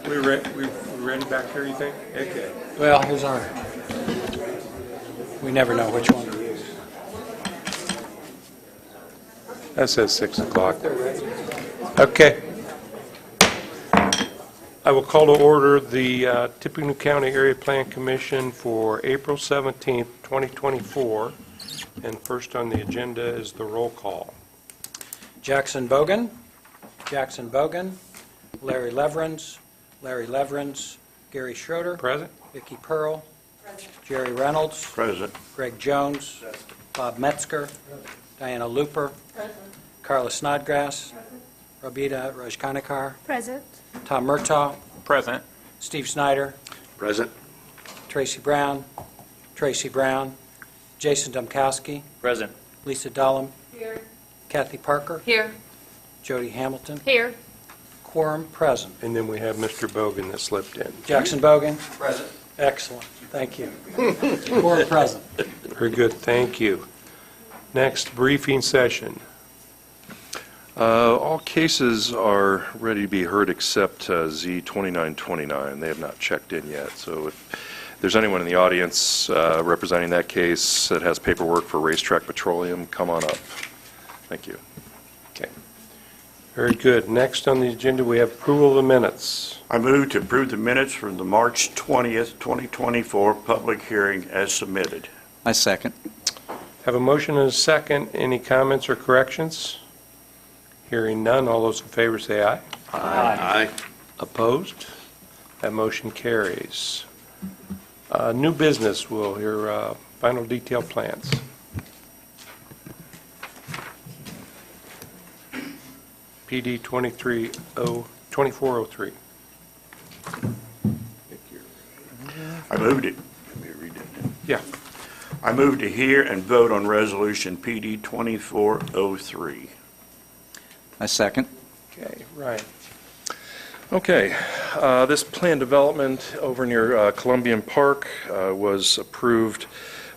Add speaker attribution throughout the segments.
Speaker 1: We ready back there, you think? Okay.
Speaker 2: Well, here's our, we never know which one to use.
Speaker 1: That says 6 o'clock. Okay. I will call to order the Tippecanoe County Area Plan Commission for April 17th, 2024. And first on the agenda is the roll call.
Speaker 2: Jackson Bogan, Larry Leverins, Gary Schroeder,
Speaker 1: Present?
Speaker 2: Vicki Pearl, Jerry Reynolds,
Speaker 3: Present.
Speaker 2: Greg Jones, Bob Metzger, Diana Looper, Carla Snodgrass, Rabita Rajkanikar,
Speaker 4: Present.
Speaker 2: Tom Murtaugh,
Speaker 3: Present.
Speaker 2: Steve Snyder,
Speaker 3: Present.
Speaker 2: Tracy Brown, Jason Domkowski,
Speaker 3: Present.
Speaker 2: Lisa Dahlem,
Speaker 4: Here.
Speaker 2: Kathy Parker,
Speaker 4: Here.
Speaker 2: Jody Hamilton,
Speaker 4: Here.
Speaker 2: quorum present.
Speaker 1: And then we have Mr. Bogan that slipped in.
Speaker 2: Jackson Bogan,
Speaker 3: Present.
Speaker 2: excellent, thank you. Quorum present.
Speaker 1: Very good, thank you. Next, briefing session.
Speaker 5: All cases are ready to be heard except Z2929. They have not checked in yet. So if there's anyone in the audience representing that case that has paperwork for Racetrack Petroleum, come on up. Thank you.
Speaker 1: Okay. Very good. Next on the agenda, we have approval of the minutes.
Speaker 3: I move to approve the minutes from the March 20th, 2024 public hearing as submitted.
Speaker 6: I second.
Speaker 1: Have a motion and a second. Any comments or corrections? Hearing none, all those in favor say aye.
Speaker 3: Aye.
Speaker 1: Opposed? That motion carries. New business, we'll hear final detailed plans. PD 2403.
Speaker 3: I moved it.
Speaker 1: Yeah.
Speaker 3: I move to hear and vote on Resolution PD 2403.
Speaker 6: I second.
Speaker 1: Okay, right.
Speaker 5: Okay, this planned development over near Columbian Park was approved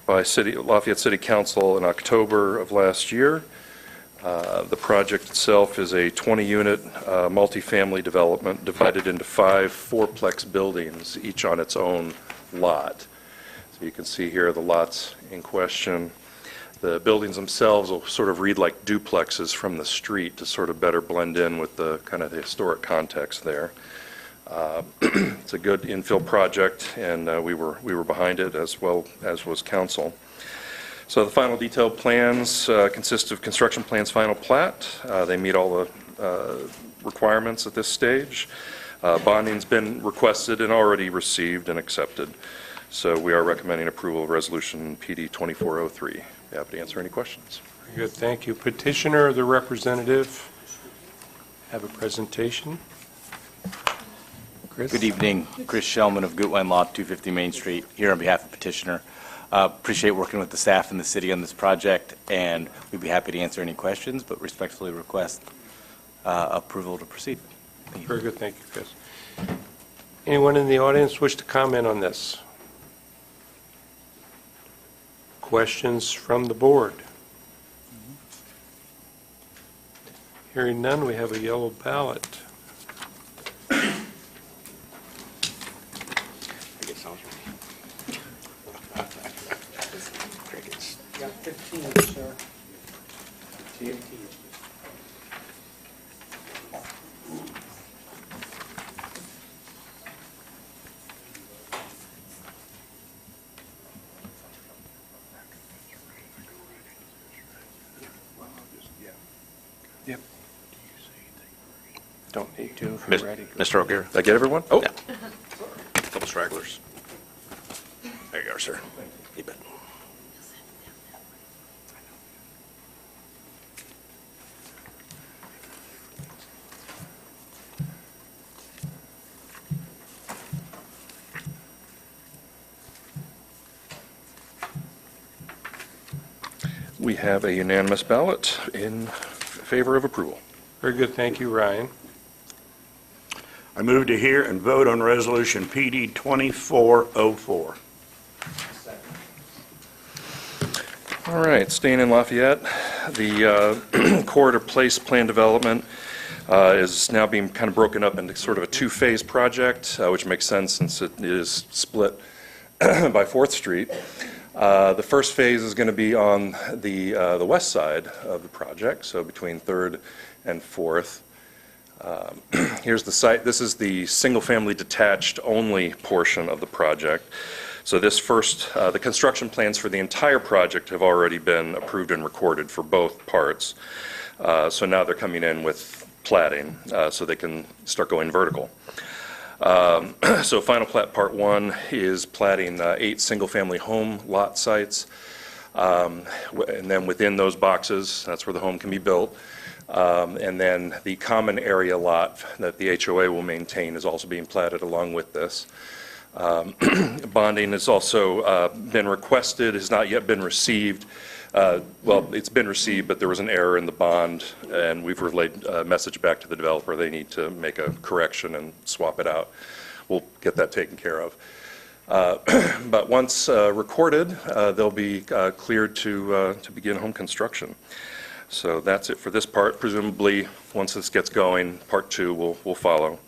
Speaker 5: by Lafayette City Council in October of last year. The project itself is a 20-unit multifamily development divided into 5 fourplex buildings, each on its own lot. So you can see here the lots in question. The buildings themselves will sort of read like duplexes from the street to sort of better blend in with the kind of the historic context there. It's a good infill project, and we were behind it as well as was council. So the final detailed plans consist of construction plans final plat. They meet all the requirements at this stage. Bonding's been requested and already received and accepted. So we are recommending approval of Resolution PD 2403. Happy to answer any questions.
Speaker 1: Very good, thank you. Petitioner or the representative have a presentation. Chris?
Speaker 7: Good evening. Chris Shellman of Gutwein Law, 250 Main Street, here on behalf of petitioner. Appreciate working with the staff and the city on this project, and we'd be happy to answer any questions, but respectfully request approval to proceed. Thank you.
Speaker 1: Very good, thank you, Chris. Anyone in the audience wish to comment on this? Questions from the board? Hearing none, we have a yellow ballot.
Speaker 2: Got 15, sir.
Speaker 1: Yep. Don't need to if you're ready.
Speaker 5: Mr. O'Gara, did I get everyone? Oh,
Speaker 3: Couple stragglers. There you are, sir. You bet.
Speaker 5: we have a unanimous ballot in favor of approval.
Speaker 1: Very good, thank you, Ryan.
Speaker 3: I move to hear and vote on Resolution PD 2404.
Speaker 5: All right, staying in Lafayette, the Corridor Place Plan Development is now being kind of broken up into sort of a two-phase project, which makes sense since it is split by 4th Street. The first phase is going to be on the west side of the project, so between 3rd and 4th. Here's the site. This is the single-family detached only portion of the project. So this first, the construction plans for the entire project have already been approved and recorded for both parts. So now they're coming in with platting, so they can start going vertical. So final plat part 1 is platting 8 single-family home lot sites. And then within those boxes, that's where the home can be built. And then the common area lot that the HOA will maintain is also being platted along with this. Bonding has also been requested, has not yet been received. Well, it's been received, but there was an error in the bond, and we've relayed a message back to the developer. They need to make a correction and swap it out. We'll get that taken care of. But once recorded, they'll be cleared to begin home construction. So that's it for this part. Presumably, once this gets going, part 2 will follow.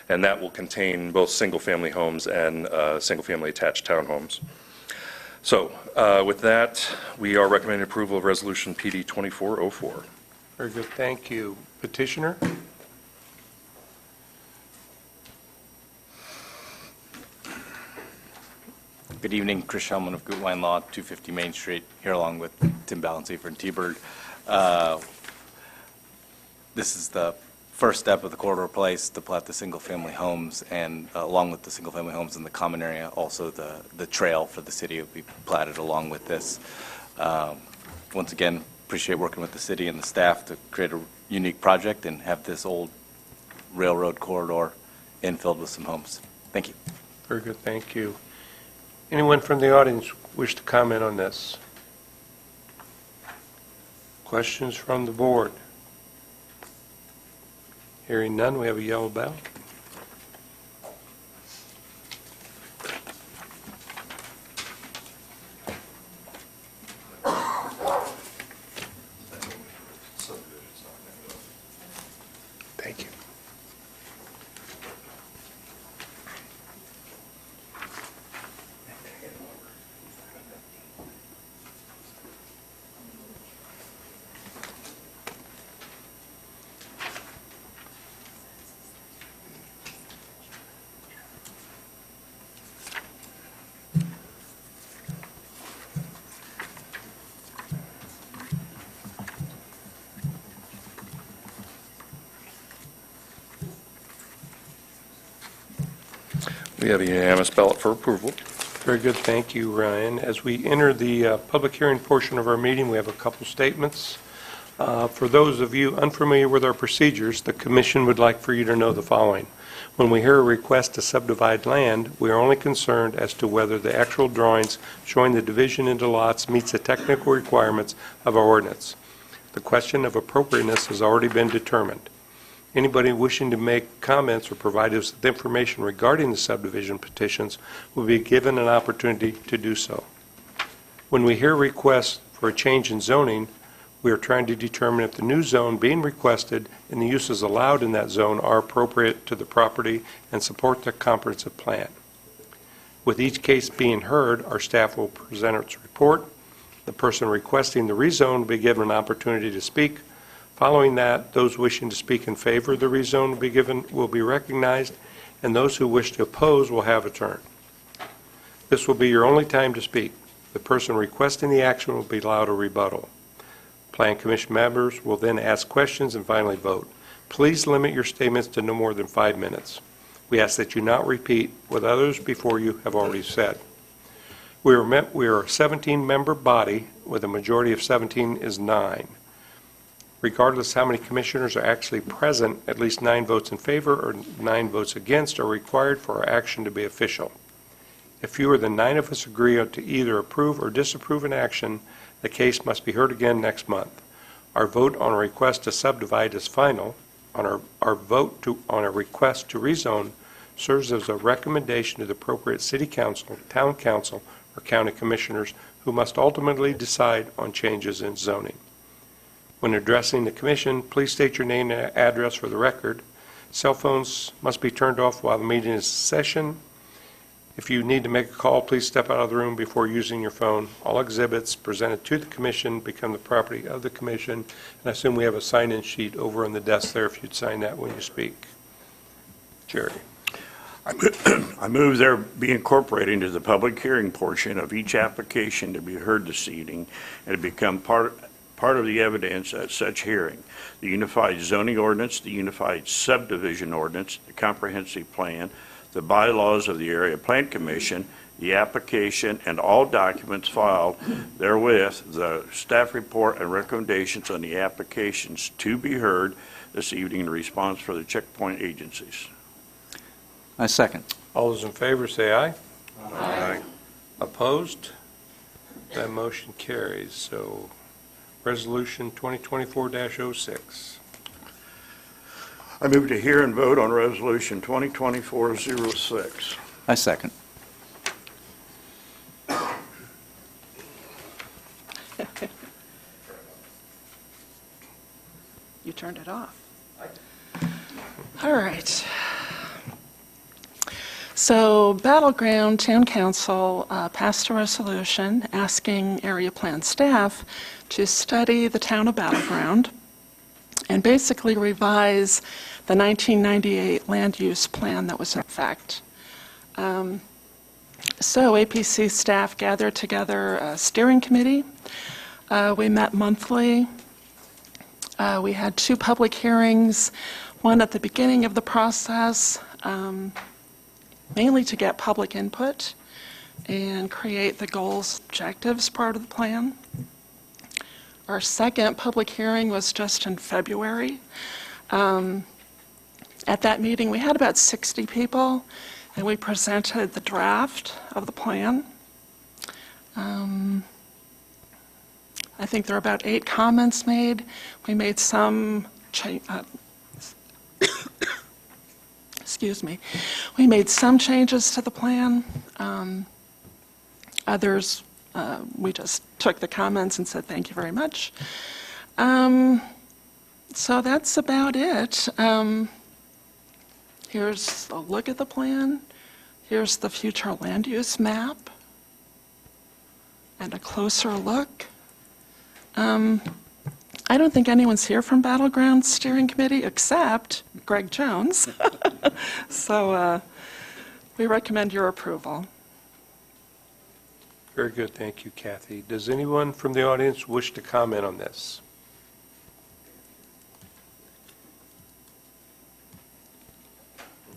Speaker 5: And that will contain both single-family homes and single-family attached townhomes. So with that, we are recommending approval of Resolution PD 2404.
Speaker 1: Very good, thank you. Petitioner?
Speaker 7: Good evening, Chris Shellman of Gutwein Law, 250 Main Street, here along with Tim Balancey and T-Bird. This is the first step of the corridor place to plat the single-family homes, and along with the single-family homes in the common area, also the trail for the city will be platted along with this. Once again, appreciate working with the city and the staff to create a unique project and have this old railroad corridor infilled with some homes. Thank you.
Speaker 1: Very good, thank you. Anyone from the audience wish to comment on this? Questions from the board? Hearing none, we have a yellow bell. Thank you.
Speaker 5: We have a unanimous ballot for approval.
Speaker 1: Very good, thank you, Ryan. As we enter the public hearing portion of our meeting, we have a couple statements. For those of you unfamiliar with our procedures, the Commission would like for you to know the following. When we hear a request to subdivide land, we are only concerned as to whether the actual drawings showing the division into lots meets the technical requirements of our ordinance. The question of appropriateness has already been determined. Anybody wishing to make comments or provide us with information regarding the subdivision petitions will be given an opportunity to do so. When we hear requests for a change in zoning, we are trying to determine if the new zone being requested and the uses allowed in that zone are appropriate to the property and support the comprehensive plan. With each case being heard, our staff will present its report. The person requesting the rezone will be given an opportunity to speak. Following that, those wishing to speak in favor of the rezone will be recognized, and those who wish to oppose will have a turn. This will be your only time to speak. The person requesting the action will be allowed a rebuttal. Plan Commission members will then ask questions and finally vote. Please limit your statements to no more than 5 minutes. We ask that you not repeat what others before you have already said. We are a 17-member body with a majority of 17 is 9. Regardless how many commissioners are actually present, at least 9 votes in favor or 9 votes against are required for our action to be official. If fewer than 9 of us agree to either approve or disapprove an action, the case must be heard again next month. Our vote on a request to subdivide is final. Our vote on a request to rezone serves as a recommendation to the appropriate city council, town council, or county commissioners who must ultimately decide on changes in zoning. When addressing the commission, please state your name and address for the record. Cell phones must be turned off while the meeting is in session. If you need to make a call, please step out of the room before using your phone. All exhibits presented to the commission become the property of the commission. And I assume we have a sign-in sheet over on the desk there if you'd sign that when you speak. Jerry.
Speaker 3: I move there be incorporated into the public hearing portion of each application to be heard this evening and to become part of the evidence at such hearing. The Unified Zoning Ordinance, the Unified Subdivision Ordinance, the Comprehensive Plan, the bylaws of the Area Plan Commission, the application, and all documents filed therewith, the staff report and recommendations on the applications to be heard this evening in response for the checkpoint agencies.
Speaker 6: I second.
Speaker 1: All those in favor say aye.
Speaker 3: Aye.
Speaker 1: Opposed? That motion carries. So, Resolution 2024-06.
Speaker 3: I move to hear and vote on Resolution 2024-06.
Speaker 6: I second.
Speaker 4: You turned it off. All right. So Battleground Town Council passed a resolution asking area plan staff to study the town of Battleground and basically revise the 1998 land use plan that was in effect. So APC staff gathered together a steering committee. We met monthly. We had 2 public hearings, one at the beginning of the process, mainly to get public input and create the goals, objectives part of the plan. Our second public hearing was just in February. At that meeting, we had about 60 people, and we presented the draft of the plan. I think there are about 8 comments made. We made some excuse me. We made some changes to the plan. Others, we just took the comments and said, thank you very much. So that's about it. Here's a look at the plan. Here's the future land use map. And a closer look. I don't think anyone's here from Battleground Steering Committee except Greg Jones. So we recommend your approval.
Speaker 1: Very good, thank you, Kathy. Does anyone from the audience wish to comment on this?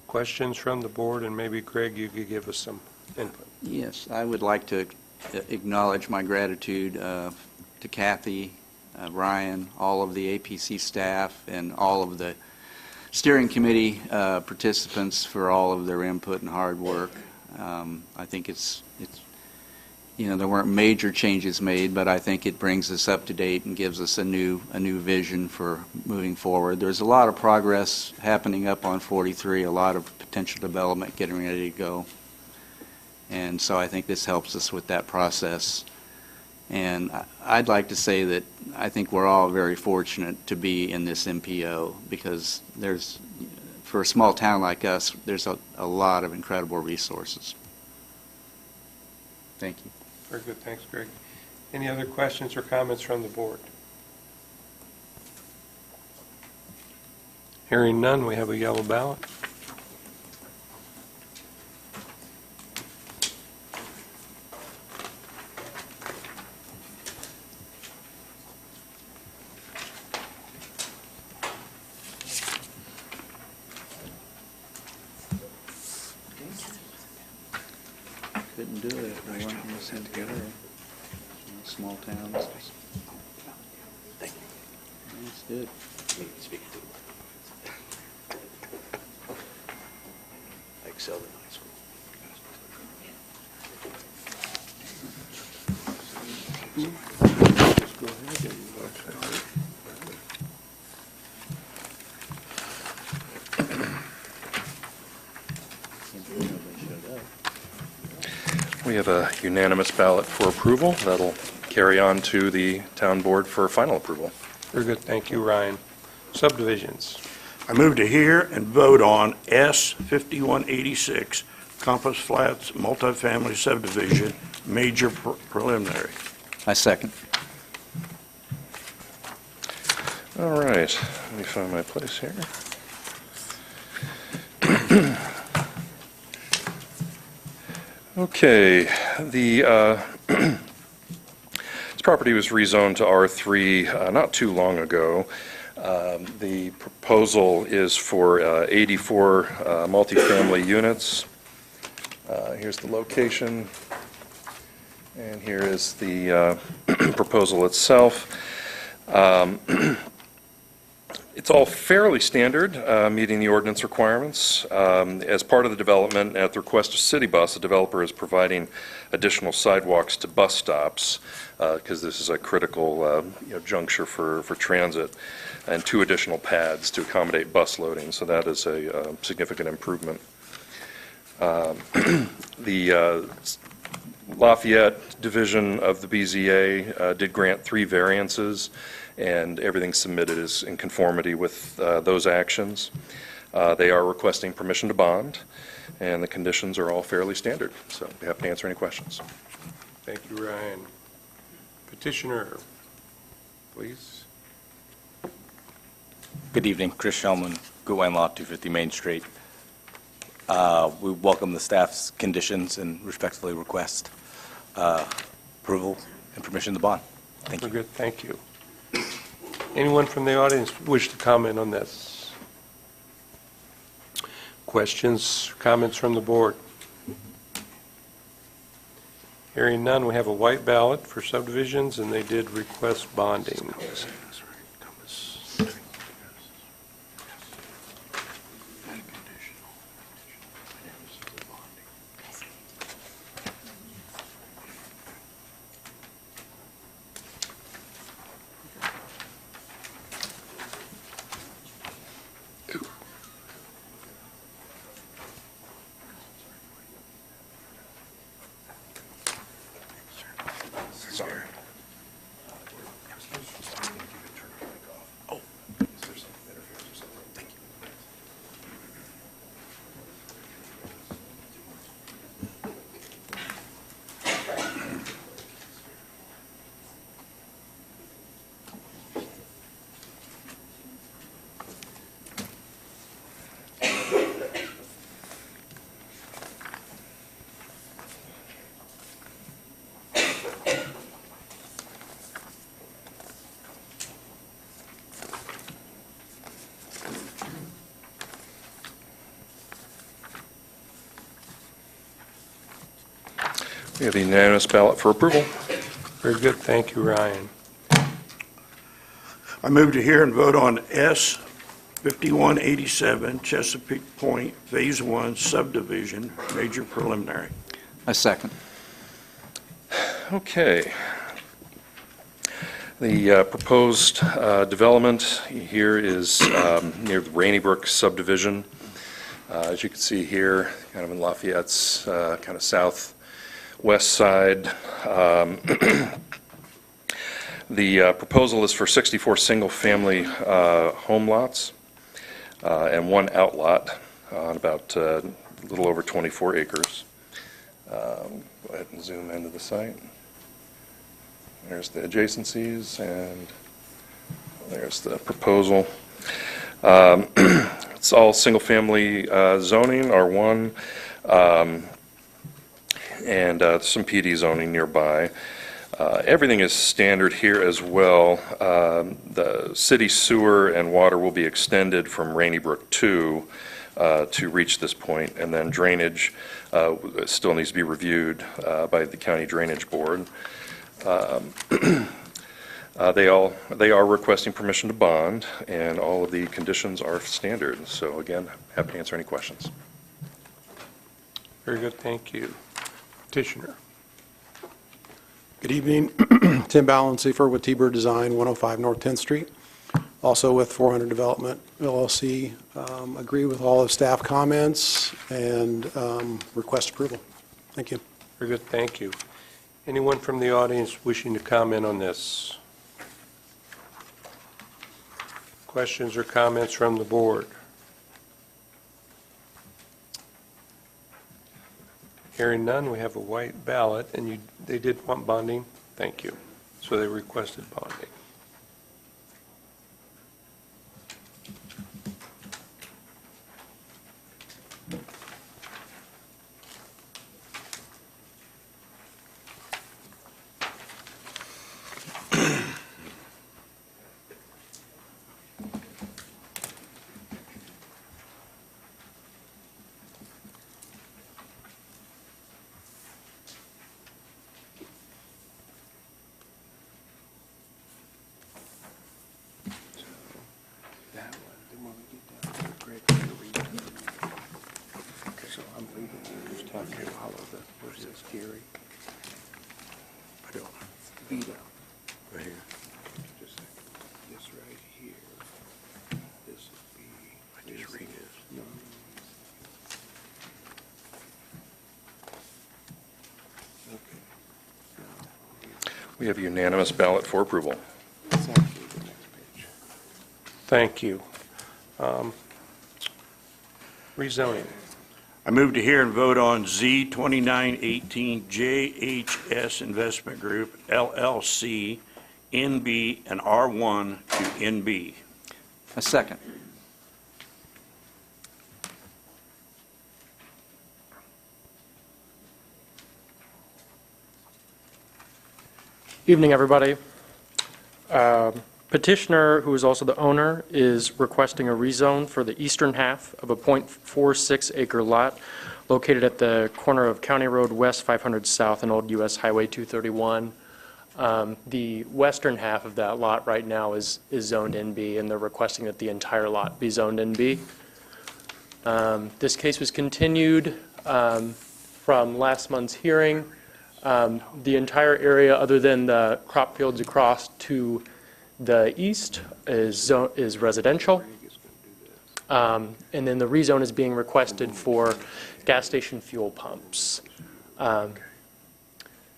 Speaker 1: Questions from the board, and maybe Greg, you could give us some input.
Speaker 6: Yes, I would like to acknowledge my gratitude to Kathy, Ryan, all of the APC staff, and all of the steering committee participants for all of their input and hard work. I think it's there weren't major changes made, but I think it brings us up to date and gives us a new vision for moving forward. There's a lot of progress happening up on 43, a lot of potential development getting ready to go. And so I think this helps us with that process. And I'd like to say that I think we're all very fortunate to be in this MPO because for a small town like us, there's a lot of incredible resources. Thank you.
Speaker 1: Very good, thanks, Greg. Any other questions or comments from the board? Hearing none, we have a yellow ballot.
Speaker 6: Couldn't do it if we weren't listening together. Small towns. Thank you. That's good.
Speaker 3: I excelled in high school.
Speaker 1: Just go ahead and
Speaker 5: We have a unanimous ballot for approval. That'll carry on to the town board for final approval.
Speaker 1: Very good, thank you, Ryan. Subdivisions.
Speaker 3: I move to hear and vote on S 5186 Compass Flats multifamily subdivision, major preliminary.
Speaker 6: I second.
Speaker 5: All right, let me find my place here. Okay, this property was rezoned to R3 not too long ago. The proposal is for 84 multifamily units. Here's the location, and here is the proposal itself. It's all fairly standard, meeting the ordinance requirements. As part of the development, at the request of City Bus, the developer is providing additional sidewalks to bus stops, because this is a critical juncture for transit, and 2 additional pads to accommodate bus loading, so that is a significant improvement. The Lafayette division of the BZA did grant 3 variances, and everything submitted is in conformity with those actions. They are requesting permission to bond, and the conditions are all fairly standard, so I'd be happy to answer any questions.
Speaker 1: Thank you, Ryan. Petitioner, please.
Speaker 7: Good evening, Chris Shellman, Gutwein Law, 250 Main Street. We welcome the staff's conditions and respectfully request approval and permission to bond. Thank you.
Speaker 1: Very good, thank you. Anyone from the audience wish to comment on this? Questions, comments from the board? Hearing none, we have a white ballot for subdivisions, and they did request bonding.
Speaker 3: Sorry.
Speaker 5: We have a unanimous ballot for approval.
Speaker 1: Very good, thank you, Ryan.
Speaker 3: I move to hear and vote on S 5187 Chesapeake Point Phase 1 subdivision, major preliminary.
Speaker 6: I second.
Speaker 5: Okay. The proposed development here is near the Rainy Brook subdivision. As you can see here, kind of in Lafayette's kind of southwest side. The proposal is for 64 single-family home lots and 1 outlot on about a little over 24 acres. Go ahead and zoom into the site. There's the adjacencies, and there's the proposal. It's all single-family zoning, R1, and some PD zoning nearby. Everything is standard here as well. The city sewer and water will be extended from Rainy Brook 2 to reach this point, and then drainage still needs to be reviewed by the County Drainage Board. They are requesting permission to bond, and all of the conditions are standard. So again, happy to answer any questions.
Speaker 1: Very good, thank you. Petitioner.
Speaker 8: Good evening. Tim Ballensiefer with T-Bird Design, 105 North 10th Street. Also with 400 Development LLC. Agree with all of staff comments and request approval. Thank you.
Speaker 1: Very good, thank you. Anyone from the audience wishing to comment on this? Questions or comments from the board? Hearing none, we have a white ballot, and they did want bonding? Thank you. So they requested bonding. That one, then when we get down to Greg, we're gonna read it. Okay, so I'm leaving you, just talking to all of the, where's this, Gary?
Speaker 3: I don't,
Speaker 1: Vito.
Speaker 3: right here.
Speaker 1: Just a second. This right here, this would be.
Speaker 3: I just read this.
Speaker 1: No. Okay.
Speaker 5: We have unanimous ballot for approval.
Speaker 1: It's actually the next page. Thank you. Rezoning.
Speaker 3: I move to hear and vote on Z 2918 JHS Investment Group LLC, NB and R1 to NB.
Speaker 6: A second.
Speaker 9: Evening, everybody. Petitioner, who is also the owner, is requesting a rezone for the eastern half of a .46 acre lot located at the corner of County Road West 500 South and Old US Highway 231. The western half of that lot right now is zoned NB, and they're requesting that the entire lot be zoned NB. This case was continued from last month's hearing. The entire area, other than the crop fields across to the east, is residential. And then the rezone is being requested for gas station fuel pumps.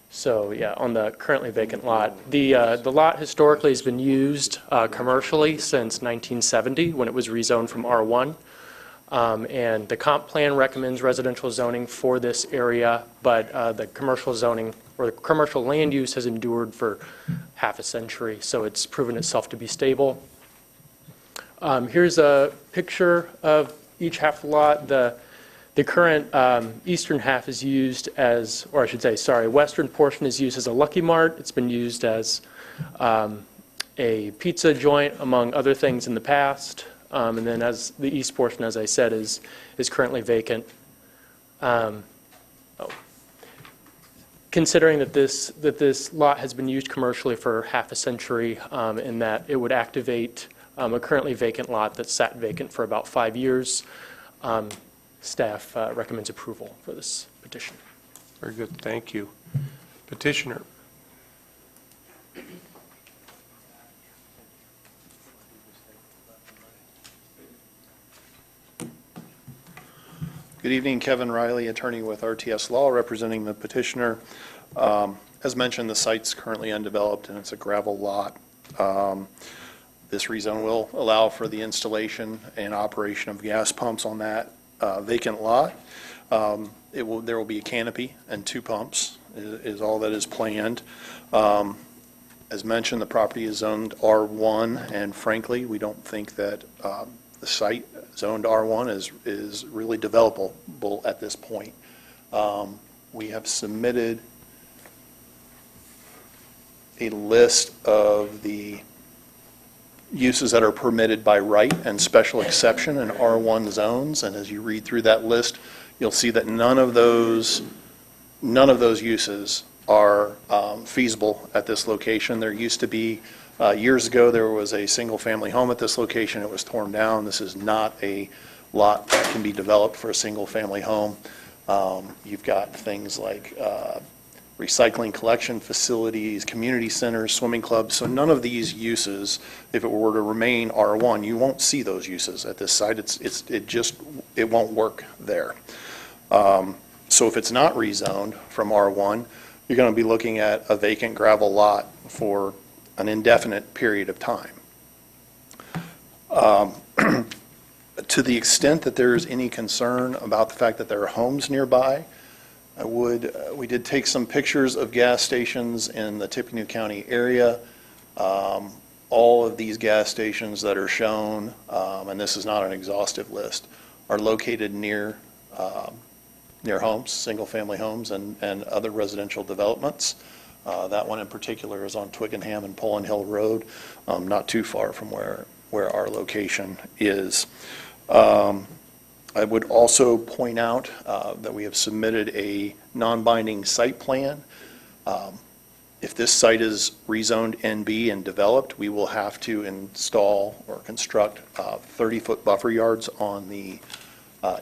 Speaker 9: So, yeah, on the currently vacant lot. The lot historically has been used commercially since 1970, when it was rezoned from R1. And the comp plan recommends residential zoning for this area, but the commercial zoning, or the commercial land use, has endured for half a century, so it's proven itself to be stable. Here's a picture of each half of the lot. The current eastern half is used as, or I should say, sorry, western portion is used as a Lucky Mart. It's been used as a pizza joint, among other things in the past. And then as the east portion, as I said, is currently vacant. Considering that this lot has been used commercially for half a century, and that it would activate a currently vacant lot that's sat vacant for about 5 years, staff recommends approval for this petition.
Speaker 1: Very good, thank you. Petitioner.
Speaker 10: Good evening, Kevin Riley, attorney with RTS Law, representing the petitioner. As mentioned, the site's currently undeveloped and it's a gravel lot. This rezone will allow for the installation and operation of gas pumps on that vacant lot. There will be a canopy and 2 pumps is all that is planned. As mentioned, the property is zoned R1, and frankly, we don't think that the site zoned R1 is really developable at this point. We have submitted a list of the uses that are permitted by right and special exception in R1 zones, and as you read through that list, you'll see that none of those uses are feasible at this location. There used to be, years ago, there was a single-family home at this location. It was torn down. This is not a lot that can be developed for a single-family home. You've got things like recycling collection facilities, community centers, swimming clubs. So none of these uses, if it were to remain R1, you won't see those uses at this site. It won't work there. So if it's not rezoned from R1, you're going to be looking at a vacant gravel lot for an indefinite period of time. To the extent that there is any concern about the fact that there are homes nearby, we did take some pictures of gas stations in the Tippecanoe County area. All of these gas stations that are shown, and this is not an exhaustive list, are located near homes, single-family homes, and other residential developments. That one in particular is on Twickenham and Pullen Hill Road, not too far from where our location is. I would also point out that we have submitted a non-binding site plan. If this site is rezoned NB and developed, we will have to install or construct 30-foot buffer yards on the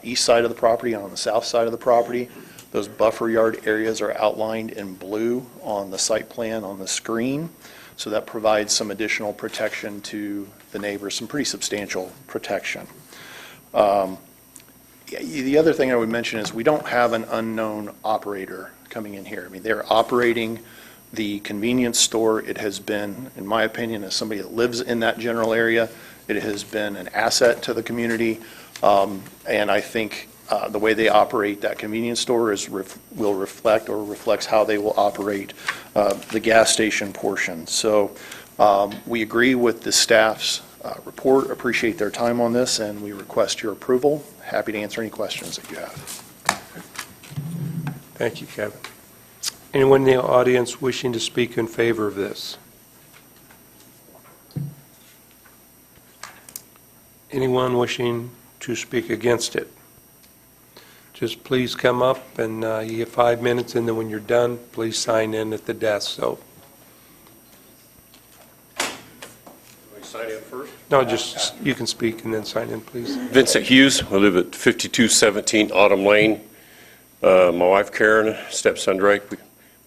Speaker 10: east side of the property and on the south side of the property. Those buffer yard areas are outlined in blue on the site plan on the screen, so that provides some additional protection to the neighbors, some pretty substantial protection. The other thing I would mention is we don't have an unknown operator coming in here. I mean, they're operating the convenience store. It has been, in my opinion, as somebody that lives in that general area, it has been an asset to the community. And I think the way they operate that convenience store will reflect or reflects how they will operate the gas station portion. So we agree with the staff's report, appreciate their time on this, and we request your approval. Happy to answer any questions that you have.
Speaker 1: Thank you, Kevin. Anyone in the audience wishing to speak in favor of this? Anyone wishing to speak against it? Just please come up and you get 5 minutes, and then when you're done, please sign in at the desk. So,
Speaker 11: Sign in first.
Speaker 1: no, just, you can speak and then sign in, please.
Speaker 11: Vincent Hughes. I live at 5217 Autumn Lane. My wife Karen, stepson Drake.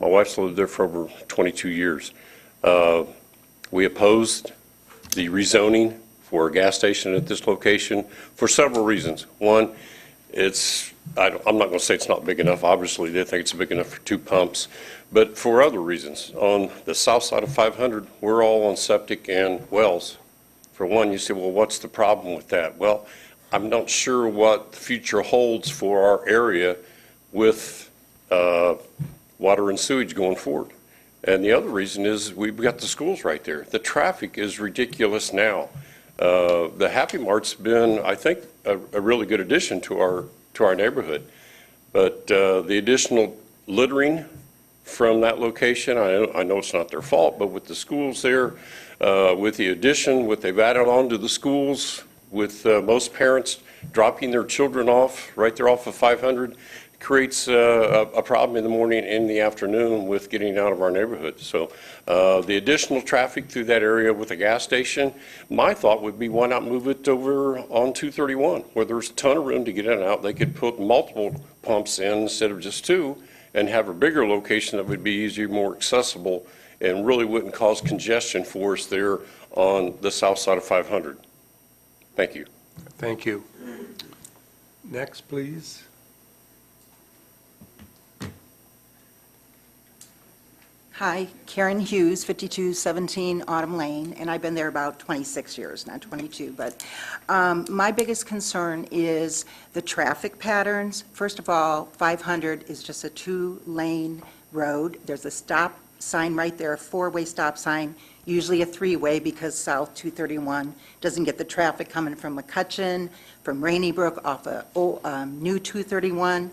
Speaker 11: My wife's lived there for over 22 years. We opposed the rezoning for a gas station at this location for several reasons. One, I'm not going to say it's not big enough. Obviously, they think it's big enough for 2 pumps, but for other reasons. On the south side of 500, we're all on septic and wells. For one, you say, well, what's the problem with that? Well, I'm not sure what the future holds for our area with water and sewage going forward. And the other reason is we've got the schools right there. The traffic is ridiculous now. The Happy Mart's been, I think, a really good addition to our neighborhood. But the additional littering from that location, I know it's not their fault, but with the schools there, with the addition, what they've added on to the schools, with most parents dropping their children off right there off of 500, creates a problem in the morning and in the afternoon with getting out of our neighborhood. So the additional traffic through that area with a gas station, my thought would be, why not move it over on 231 where there's a ton of room to get in and out. They could put multiple pumps in instead of just 2 and have a bigger location that would be easier, more accessible, and really wouldn't cause congestion for us there on the south side of 500. Thank you.
Speaker 1: Thank you. Next, please.
Speaker 12: Hi, Karen Hughes, 5217 Autumn Lane, and I've been there about 26 years, not 22. But my biggest concern is the traffic patterns. First of all, 500 is just a 2-lane road. There's a stop sign right there, a 4-way stop sign, usually a 3-way because South 231 doesn't get the traffic coming from McCutcheon, from Rainy Brook, off of New 231.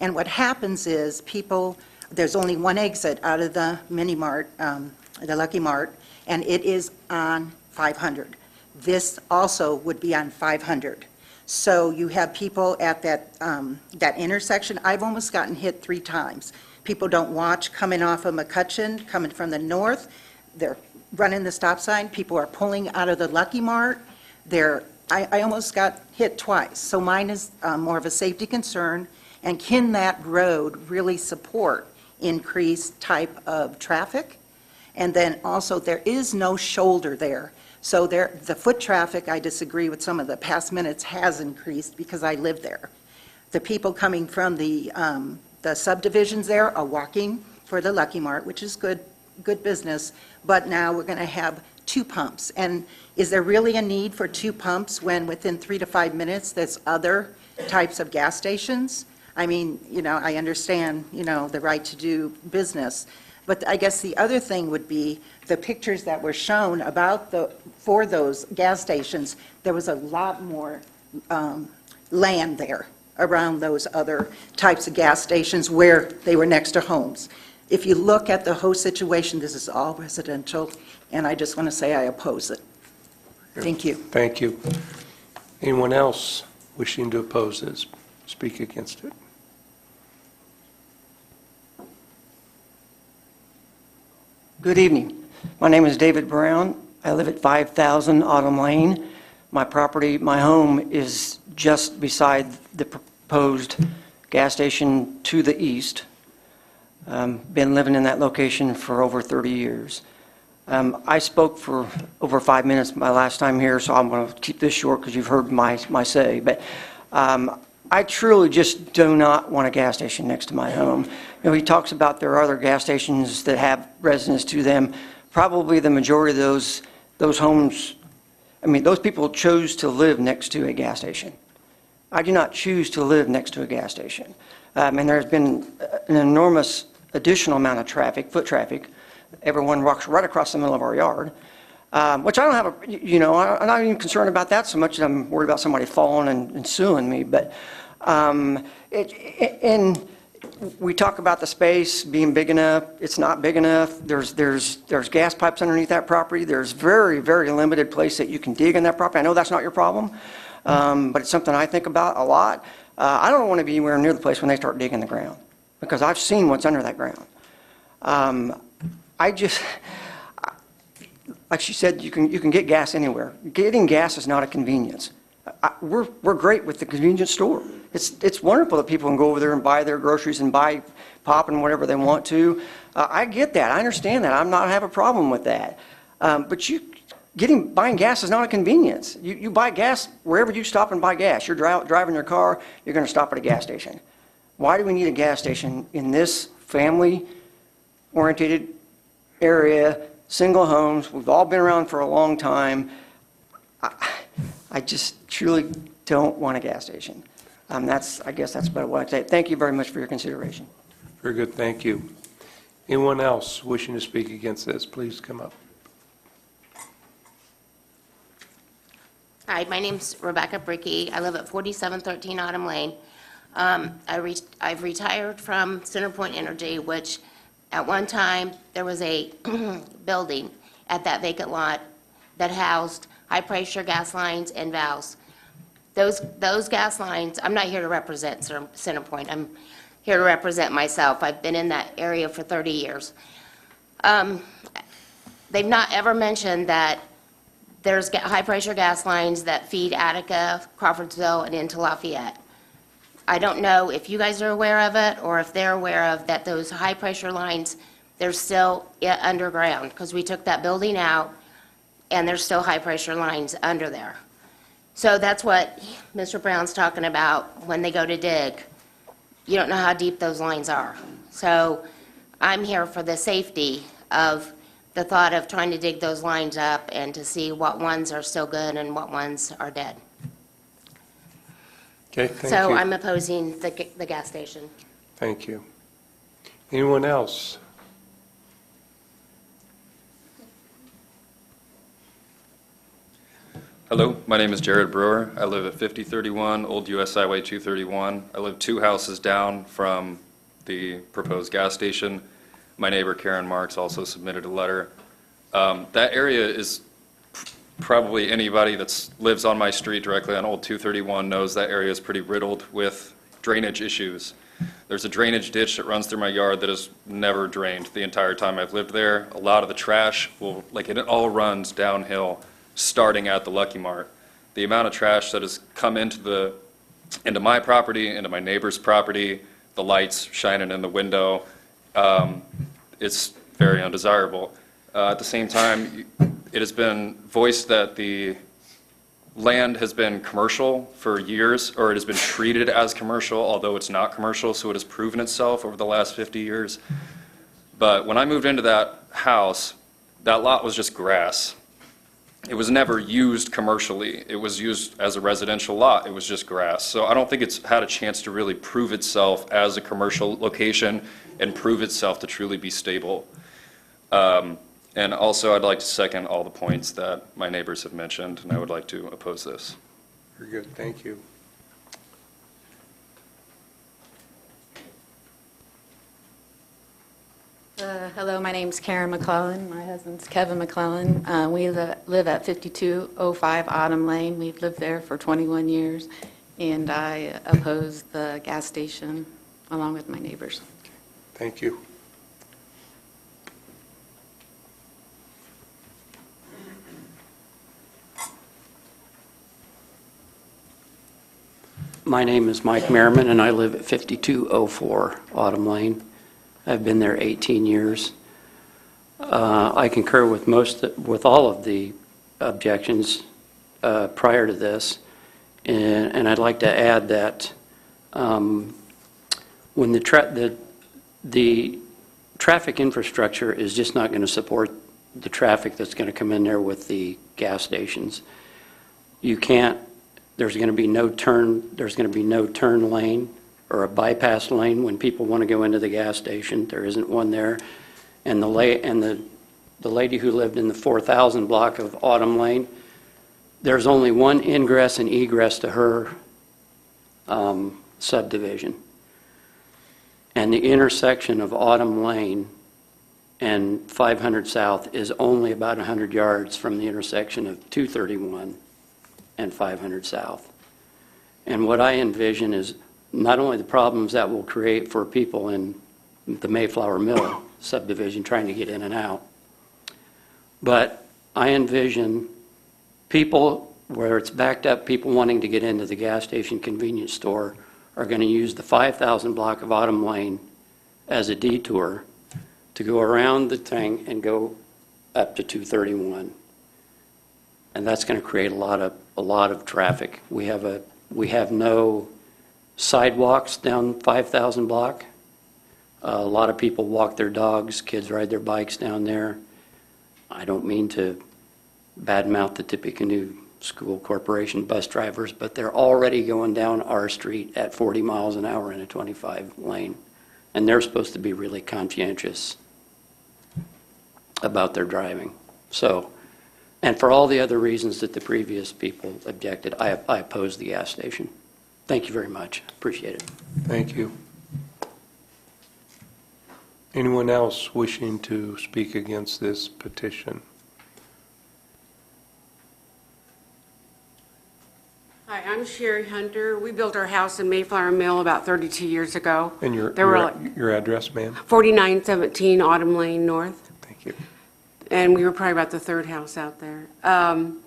Speaker 12: And what happens is there's only one exit out of the mini mart, the Lucky Mart, and it is on 500. This also would be on 500. So you have people at that intersection. I've almost gotten hit 3 times. People don't watch coming off of McCutcheon, coming from the north. They're running the stop sign. People are pulling out of the Lucky Mart. I almost got hit twice. So mine is more of a safety concern. And can that road really support increased type of traffic? And then also, there is no shoulder there. So the foot traffic, I disagree with some of the past minutes, has increased because I live there. The people coming from the subdivisions there are walking for the Lucky Mart, which is good business. But now we're going to have 2 pumps. And is there really a need for 2 pumps when within 3 to 5 minutes, there's other types of gas stations? I mean, I understand, the right to do business. But I guess the other thing would be the pictures that were shown for those gas stations, there was a lot more land there around those other types of gas stations where they were next to homes. If you look at the whole situation, this is all residential, and I just want to say I oppose it. Thank you.
Speaker 1: Thank you. Anyone else wishing to oppose this, speak against it?
Speaker 13: Good evening. My name is David Brown. I live at 5000 Autumn Lane. My home is just beside the proposed gas station to the east. Been living in that location for over 30 years. I spoke for over 5 minutes my last time here, so I'm going to keep this short because you've heard my say. But I truly just do not want a gas station next to my home. He talks about there are other gas stations that have residents to them. Probably the majority of those homes, those people chose to live next to a gas station. I do not choose to live next to a gas station. And there's been an enormous additional amount of traffic, foot traffic. Everyone walks right across the middle of our yard, which I don't have I'm not even concerned about that so much as I'm worried about somebody falling and suing me. But and we talk about the space being big enough. It's not big enough. There's gas pipes underneath that property. There's very, very limited place that you can dig in that property. I know that's not your problem, but it's something I think about a lot. I don't want to be anywhere near the place when they start digging the ground, because I've seen what's under that ground. Like she said, you can get gas anywhere. Getting gas is not a convenience. We're great with the convenience store. It's wonderful that people can go over there and buy their groceries and buy pop and whatever they want to. I get that. I understand that. I'm not have a problem with that. But buying gas is not a convenience. You buy gas wherever you stop and buy gas. You're driving your car, you're going to stop at a gas station. Why do we need a gas station in this family-oriented area, single homes? We've all been around for a long time. I just truly don't want a gas station. I guess that's about what I say. Thank you very much for your consideration.
Speaker 1: Very good, thank you. Anyone else wishing to speak against this, please come up.
Speaker 14: Hi, my name's Rebecca Brickey. I live at 4713 Autumn Lane. I've retired from Centerpoint Energy, which at one time there was a building at that vacant lot that housed high-pressure gas lines and valves. Those gas lines, I'm not here to represent Centerpoint. I'm here to represent myself. I've been in that area for 30 years. They've not ever mentioned that there's high-pressure gas lines that feed Attica, Crawfordsville, and into Lafayette. I don't know if you guys are aware of it or if they're aware of that those high-pressure lines, they're still underground, because we took that building out and there's still high-pressure lines under there. So that's what Mr. Brown's talking about when they go to dig. You don't know how deep those lines are. So I'm here for the safety of the thought of trying to dig those lines up and to see what ones are still good and what ones are dead.
Speaker 1: Okay, thank you.
Speaker 14: So I'm opposing the gas station.
Speaker 1: Thank you. Anyone else?
Speaker 5: Hello, my name is Jared Brewer. I live at 5031 Old US Highway 231. I live 2 houses down from the proposed gas station. My neighbor Karen Marks also submitted a letter. That area is probably anybody that lives on my street directly on Old 231 knows that area is pretty riddled with drainage issues. There's a drainage ditch that runs through my yard that has never drained the entire time I've lived there. A lot of the trash it all runs downhill, starting at the Lucky Mart. The amount of trash that has come into my property, into my neighbor's property, the lights shining in the window, it's very undesirable. At the same time, it has been voiced that the land has been commercial for years, or it has been treated as commercial, although it's not commercial, so it has proven itself over the last 50 years. But when I moved into that house, that lot was just grass. it was never used commercially. It was used as a residential lot. It was just grass. So I don't think it's had a chance to really prove itself as a commercial location and prove itself to truly be stable. And also, I'd like to second all the points that my neighbors have mentioned, and I would like to oppose this.
Speaker 1: Very good, thank you.
Speaker 15: Hello, my name's Karen McClellan. My husband's Kevin McClellan. We live at 5205 Autumn Lane. We've lived there for 21 years, and I oppose the gas station along with my neighbors.
Speaker 1: Thank you.
Speaker 16: My name is Mike Merriman, and I live at 5204 Autumn Lane. I've been there 18 years. I concur with with all of the objections prior to this, and I'd like to add that when the traffic infrastructure is just not going to support the traffic that's going to come in there with the gas stations. You can't. There's going to be no turn lane or a bypass lane when people want to go into the gas station. There isn't one there. And the lady who lived in the 4000 block of Autumn Lane, there's only one ingress and egress to her subdivision. And the intersection of Autumn Lane and 500 South is only about 100 yards from the intersection of 231 and 500 South. And what I envision is not only the problems that will create for people in the Mayflower Mill subdivision trying to get in and out, but I envision people where it's backed up, people wanting to get into the gas station convenience store are going to use the 5000 block of Autumn Lane as a detour to go around the thing and go up to 231. And that's going to create a lot of traffic. We have no sidewalks down 5000 block. A lot of people walk their dogs, kids ride their bikes down there. I don't mean to badmouth the Tippecanoe School Corporation bus drivers, but they're already going down our street at 40 miles an hour in a 25 lane. And they're supposed to be really conscientious about their driving. So, and for all the other reasons that the previous people objected, I oppose the gas station. Thank you very much. Appreciate it.
Speaker 1: Thank you. Anyone else wishing to speak against this petition?
Speaker 17: Hi, I'm Sherry Hunter. We built our house in Mayflower Mill about 32 years ago.
Speaker 1: And your address, ma'am?
Speaker 17: 4917 Autumn Lane North.
Speaker 1: Thank you.
Speaker 17: And we were probably about the third house out there. I'm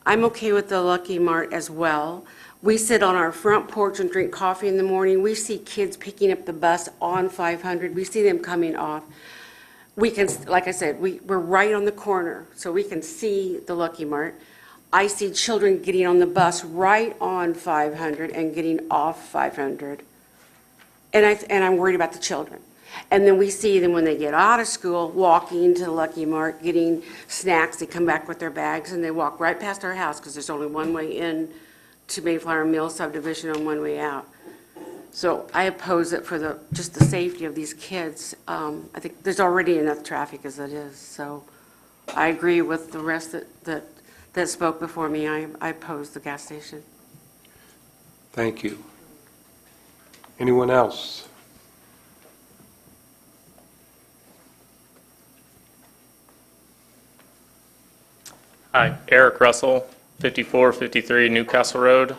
Speaker 17: okay with the Lucky Mart as well. We sit on our front porch and drink coffee in the morning. We see kids picking up the bus on 500. We see them coming off. We can, like I said, we're right on the corner, so we can see the Lucky Mart. I see children getting on the bus right on 500 and getting off 500. And I'm worried about the children. And then we see them when they get out of school, walking to the Lucky Mart, getting snacks. They come back with their bags, and they walk right past our house because there's only one way in to Mayflower Mill subdivision and one way out. So I oppose it for just the safety of these kids. I think there's already enough traffic as it is. So I agree with the rest that spoke before me. I oppose the gas station.
Speaker 1: Thank you. Anyone else?
Speaker 9: Hi, Eric Russell, 5453 Newcastle Road.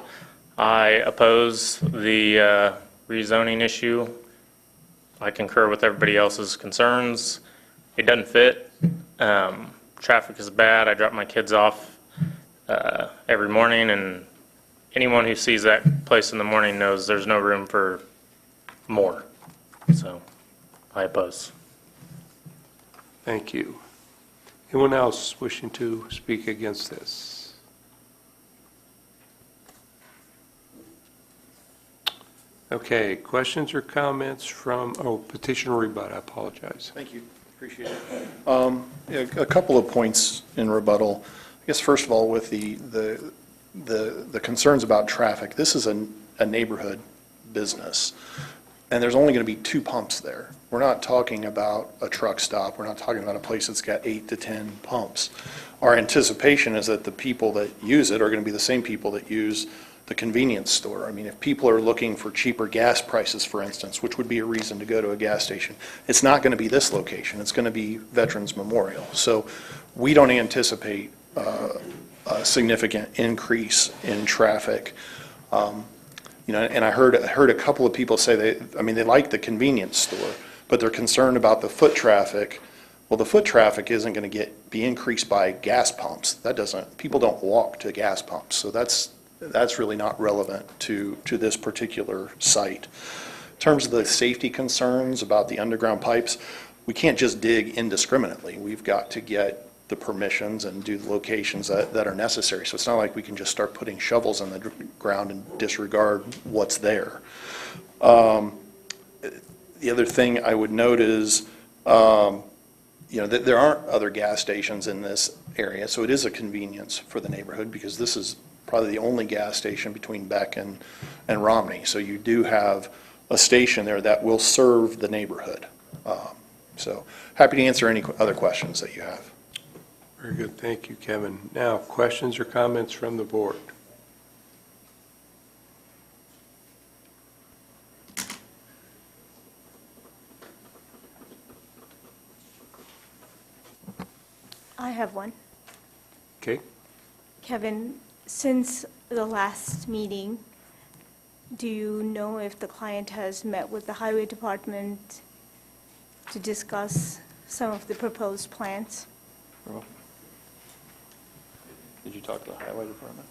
Speaker 9: I oppose the rezoning issue. I concur with everybody else's concerns. It doesn't fit. Traffic is bad. I drop my kids off every morning, and anyone who sees that place in the morning knows there's no room for more. So I oppose.
Speaker 1: Thank you. Anyone else wishing to speak against this? Okay, questions or comments from, petition or rebut, I apologize.
Speaker 10: Thank you, appreciate it. Yeah, a couple of points in rebuttal. I guess first of all, with the concerns about traffic, this is a neighborhood business, and there's only going to be 2 pumps there. We're not talking about a truck stop. We're not talking about a place that's got 8 to 10 pumps. Our anticipation is that the people that use it are going to be the same people that use the convenience store. I mean, if people are looking for cheaper gas prices, for instance, which would be a reason to go to a gas station, it's not going to be this location. It's going to be Veterans Memorial. So we don't anticipate a significant increase in traffic. And I heard a couple of people say they like the convenience store, but they're concerned about the foot traffic. Well, the foot traffic isn't going to be increased by gas pumps. People don't walk to gas pumps, so that's really not relevant to this particular site. In terms of the safety concerns about the underground pipes, we can't just dig indiscriminately. We've got to get the permissions and do the locations that are necessary. So it's not like we can just start putting shovels in the ground and disregard what's there. The other thing I would note is, that there aren't other gas stations in this area, so it is a convenience for the neighborhood because this is probably the only gas station between Beck and Romney. So you do have a station there that will serve the neighborhood. So happy to answer any other questions that you have.
Speaker 1: Very good. Thank you, Kevin. Now, questions or comments from the board?
Speaker 18: I have one.
Speaker 1: Okay.
Speaker 18: Kevin, since the last meeting, do you know if the client has met with the highway department to discuss some of the proposed plans?
Speaker 19: Did you talk to the highway department?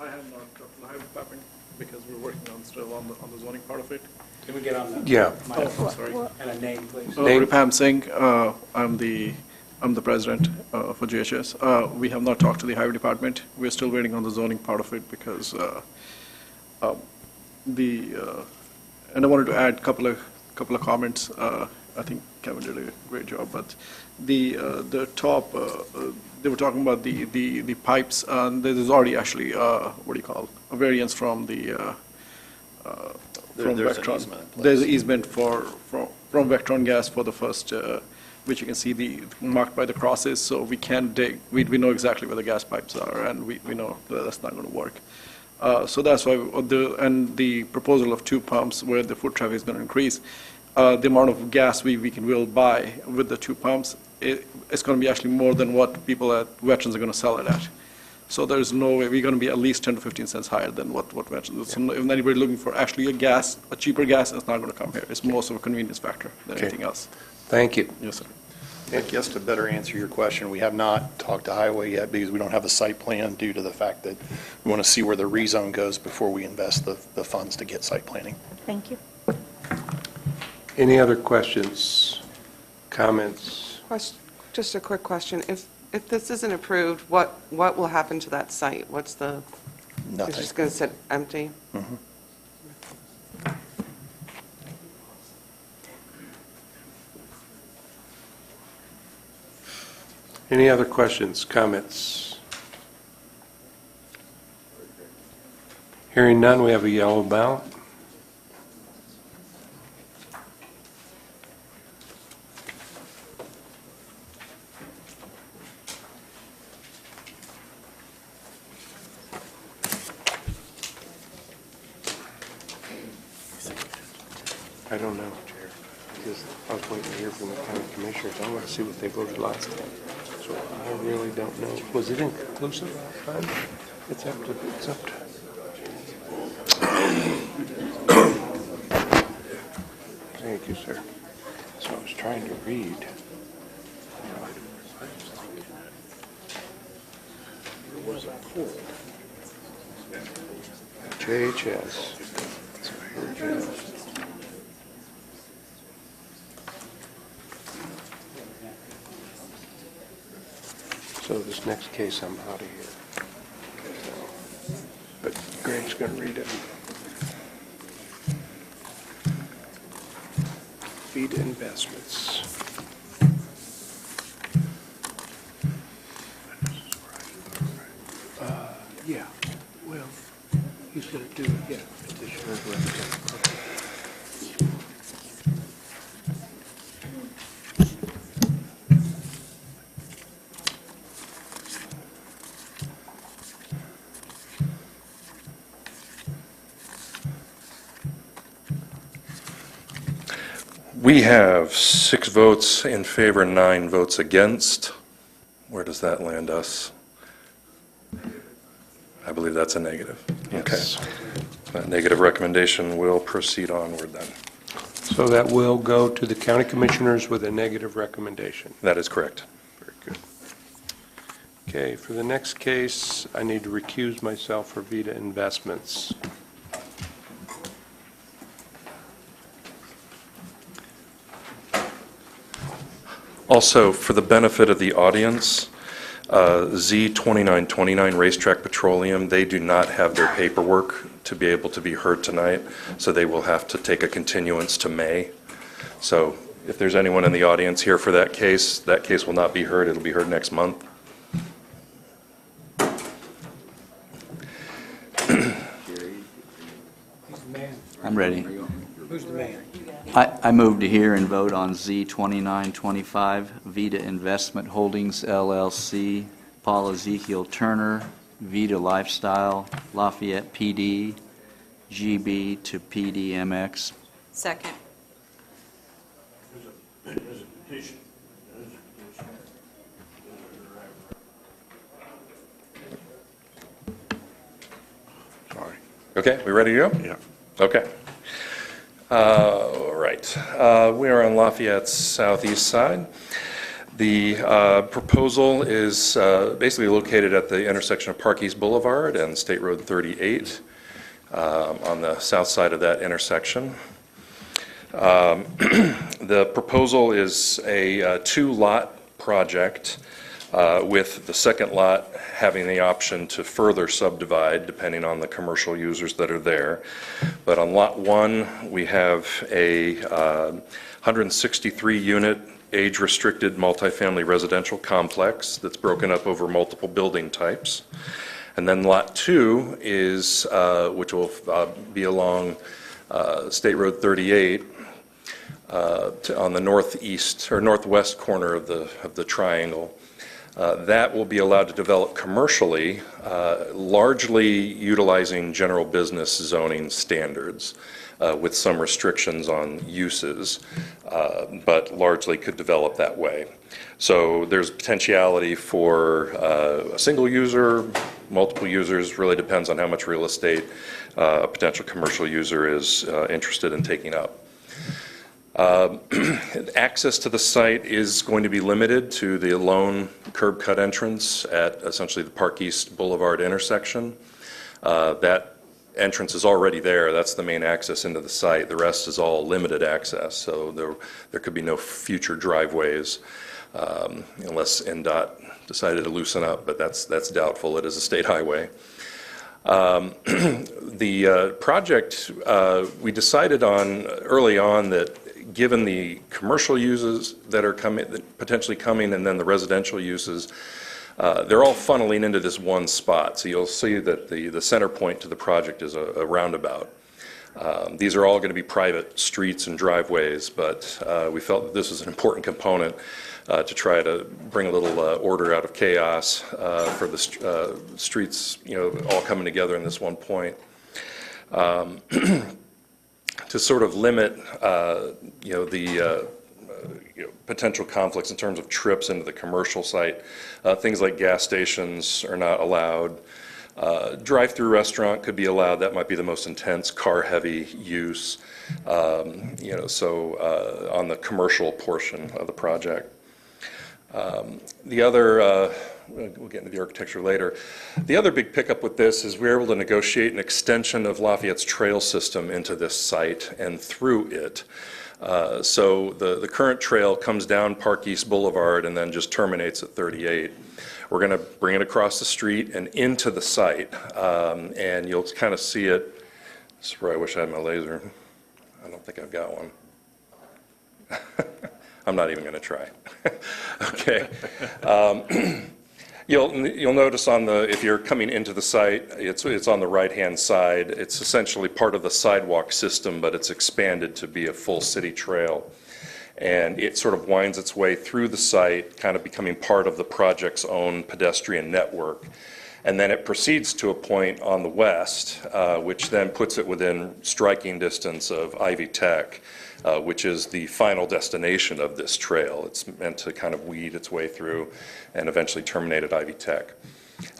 Speaker 20: I have not talked to the highway department because we're working still on the zoning part of it.
Speaker 2: Can we get on the?
Speaker 1: Yeah.
Speaker 20: Oh, sorry.
Speaker 2: And a name, please.
Speaker 20: Ripam Singh, I'm the president for GHS. We have not talked to the highway department. We're still waiting on the zoning part of it because and I wanted to add a couple of comments. I think Kevin did a great job, but the top, they were talking about the pipes, and there's already actually, a variance from the, from
Speaker 10: There's an
Speaker 20: Vectron.
Speaker 10: easement in place.
Speaker 20: There's an easement from Vectron Gas for the first, which you can see marked by the crosses, so we can dig. We know exactly where the gas pipes are, and we know that that's not going to work. So that's why, the proposal of 2 pumps where the foot traffic is going to increase, the amount of gas we'll buy with the 2 pumps, it's going to be actually more than what people at Veterans are going to sell it at. So there's no way, we're going to be at least 10 to 15 cents higher than what Veterans. So if anybody looking for actually a cheaper gas, it's not going to come here. It's more of a convenience factor than anything else.
Speaker 1: Thank you.
Speaker 20: Yes, sir.
Speaker 10: I guess to better answer your question, we have not talked to Highway yet because we don't have a site plan due to the fact that we want to see where the rezone goes before we invest the funds to get site planning.
Speaker 18: Thank you.
Speaker 1: Any other questions, comments?
Speaker 21: Just a quick question. If this isn't approved, what will happen to that site?
Speaker 10: Nothing.
Speaker 21: It's just going to sit empty?
Speaker 10: Mhm.
Speaker 1: Any other questions, comments? Hearing none, we have a yellow ballot. I don't know, Chair, because I was waiting to hear from the county commissioners. I want to see what they voted last time. So I really don't know. Was it inconclusive last time? It's up to. Thank you, sir. So I was trying to read. There was a poll. JHS. So here it is. So this next case, I'm out of here. But Greg's going to read it. Feed investments.
Speaker 2: going to do, yeah, petitioner's representative.
Speaker 5: We have 6 votes in favor, 9 votes against. Where does that land us? I believe that's a negative.
Speaker 1: Yes.
Speaker 5: Okay. That negative recommendation will proceed onward then.
Speaker 1: So that will go to the county commissioners with a negative recommendation.
Speaker 5: That is correct.
Speaker 1: Very good. Okay, for the next case, I need to recuse myself for Vita Investments.
Speaker 5: Also, for the benefit of the audience, Z2929 Racetrack Petroleum, they do not have their paperwork to be able to be heard tonight, so they will have to take a continuance to May. So if there's anyone in the audience here for that case will not be heard. It'll be heard next month.
Speaker 6: I'm ready.
Speaker 2: Who's the man?
Speaker 6: I move to hear and vote on Z2925, Vita Investment Holdings LLC, Paul Ezekiel Turner, Vita Lifestyle, Lafayette PD, GB to PDMX.
Speaker 17: Second.
Speaker 3: Sorry.
Speaker 5: Okay, we ready to go?
Speaker 3: Yeah.
Speaker 5: Okay. All right. We are on Lafayette's southeast side. The proposal is basically located at the intersection of Park East Boulevard and State Road 38 on the south side of that intersection. The proposal is a 2-lot project with the second lot having the option to further subdivide depending on the commercial users that are there. But on Lot 1, we have a 163-unit age-restricted multifamily residential complex that's broken up over multiple building types. And then Lot 2 is, which will be along State Road 38 on the northeast or northwest corner of the triangle. That will be allowed to develop commercially, largely utilizing general business zoning standards with some restrictions on uses, but largely could develop that way. So there's potentiality for a single user, multiple users, really depends on how much real estate a potential commercial user is interested in taking up. Access to the site is going to be limited to the lone curb cut entrance at essentially the Park East Boulevard intersection. That entrance is already there. That's the main access into the site. The rest is all limited access, so there could be no future driveways unless NDOT decided to loosen up, but that's doubtful. It is a state highway. The project, we decided on early on that given the commercial uses that are potentially coming and then the residential uses, they're all funneling into this one spot. So you'll see that the center point to the project is a roundabout. These are all going to be private streets and driveways, but we felt that this was an important component to try to bring a little order out of chaos for the streets, all coming together in this one point. To sort of limit, the potential conflicts in terms of trips into the commercial site, things like gas stations are not allowed. Drive-through restaurant could be allowed. That might be the most intense car-heavy use. On the commercial portion of the project. The other, we'll get into the architecture later. The other big pickup with this is we were able to negotiate an extension of Lafayette's trail system into this site and through it. So the current trail comes down Park East Boulevard and then just terminates at 38. We're going to bring it across the street and into the site, and you'll kind of see it. This is where I wish I had my laser. I don't think I've got one. I'm not even going to try. Okay. You'll notice on the, if you're coming into the site, it's on the right-hand side. It's essentially part of the sidewalk system, but it's expanded to be a full city trail. And it sort of winds its way through the site, kind of becoming part of the project's own pedestrian network. And then it proceeds to a point on the west, which then puts it within striking distance of Ivy Tech, which is the final destination of this trail. It's meant to kind of weed its way through and eventually terminate at Ivy Tech.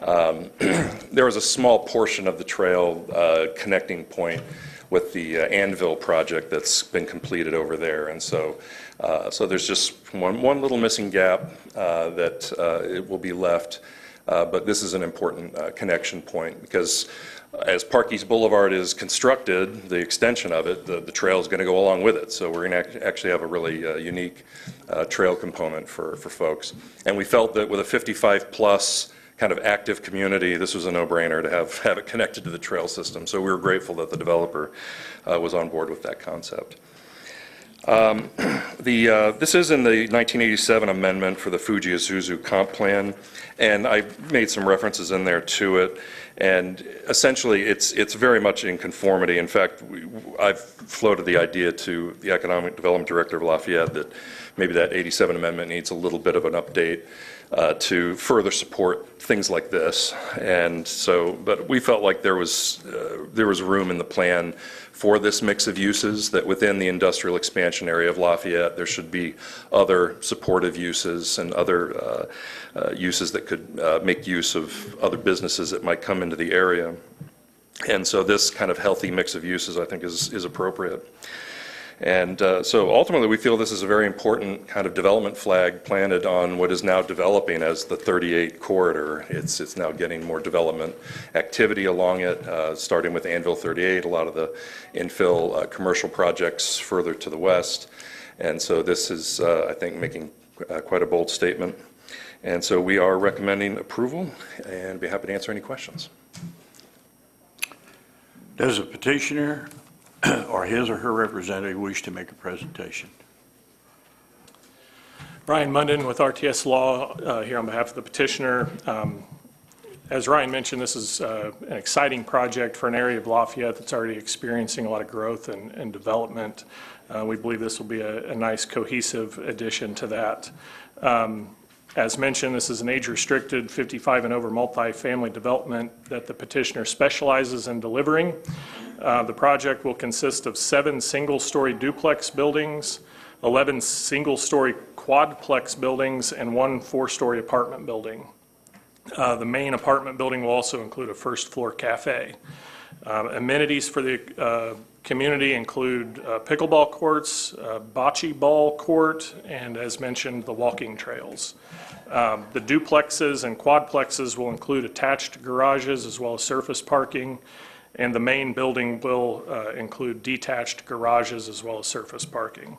Speaker 5: There is a small portion of the trail connecting point with the Anvil project that's been completed over there. And so there's just one little missing gap that it will be left. But this is an important connection point because as Park East Boulevard is constructed, the extension of it, the trail is going to go along with it. So we're going to actually have a really unique trail component for folks. And we felt that with a 55-plus kind of active community, this was a no-brainer to have it connected to the trail system. So we were grateful that the developer was on board with that concept. This is in the 1987 amendment for the Fuji Isuzu comp plan, and I made some references in there to it. And essentially, it's very much in conformity. In fact, I've floated the idea to the Economic Development Director of Lafayette that maybe that 87 amendment needs a little bit of an update to further support things like this. And so, but we felt like there was room in the plan for this mix of uses, that within the industrial expansion area of Lafayette, there should be other supportive uses and other uses that could make use of other businesses that might come into the area. And so this kind of healthy mix of uses, I think, is appropriate. And so ultimately, we feel this is a very important kind of development flag planted on what is now developing as the 38 corridor. It's now getting more development activity along it, starting with Anvil 38, a lot of the infill commercial projects further to the west. And so this is, I think, making quite a bold statement. And so we are recommending approval and be happy to answer any questions.
Speaker 3: Does the petitioner or his or her representative wish to make a presentation?
Speaker 4: Ryan Munden with RTS Law here on behalf of the petitioner. As Ryan mentioned, this is an exciting project for an area of Lafayette that's already experiencing a lot of growth and development. We believe this will be a nice cohesive addition to that. As mentioned, this is an age-restricted 55 and over multi-family development that the petitioner specializes in delivering. The project will consist of 7 single-story duplex buildings, 11 single-story quadplex buildings, and 1 4-story apartment building. The main apartment building will also include a first-floor cafe. Amenities for the community include pickleball courts, bocce ball court, and as mentioned, the walking trails. The duplexes and quadplexes will include attached garages as well as surface parking, and the main building will include detached garages as well as surface parking.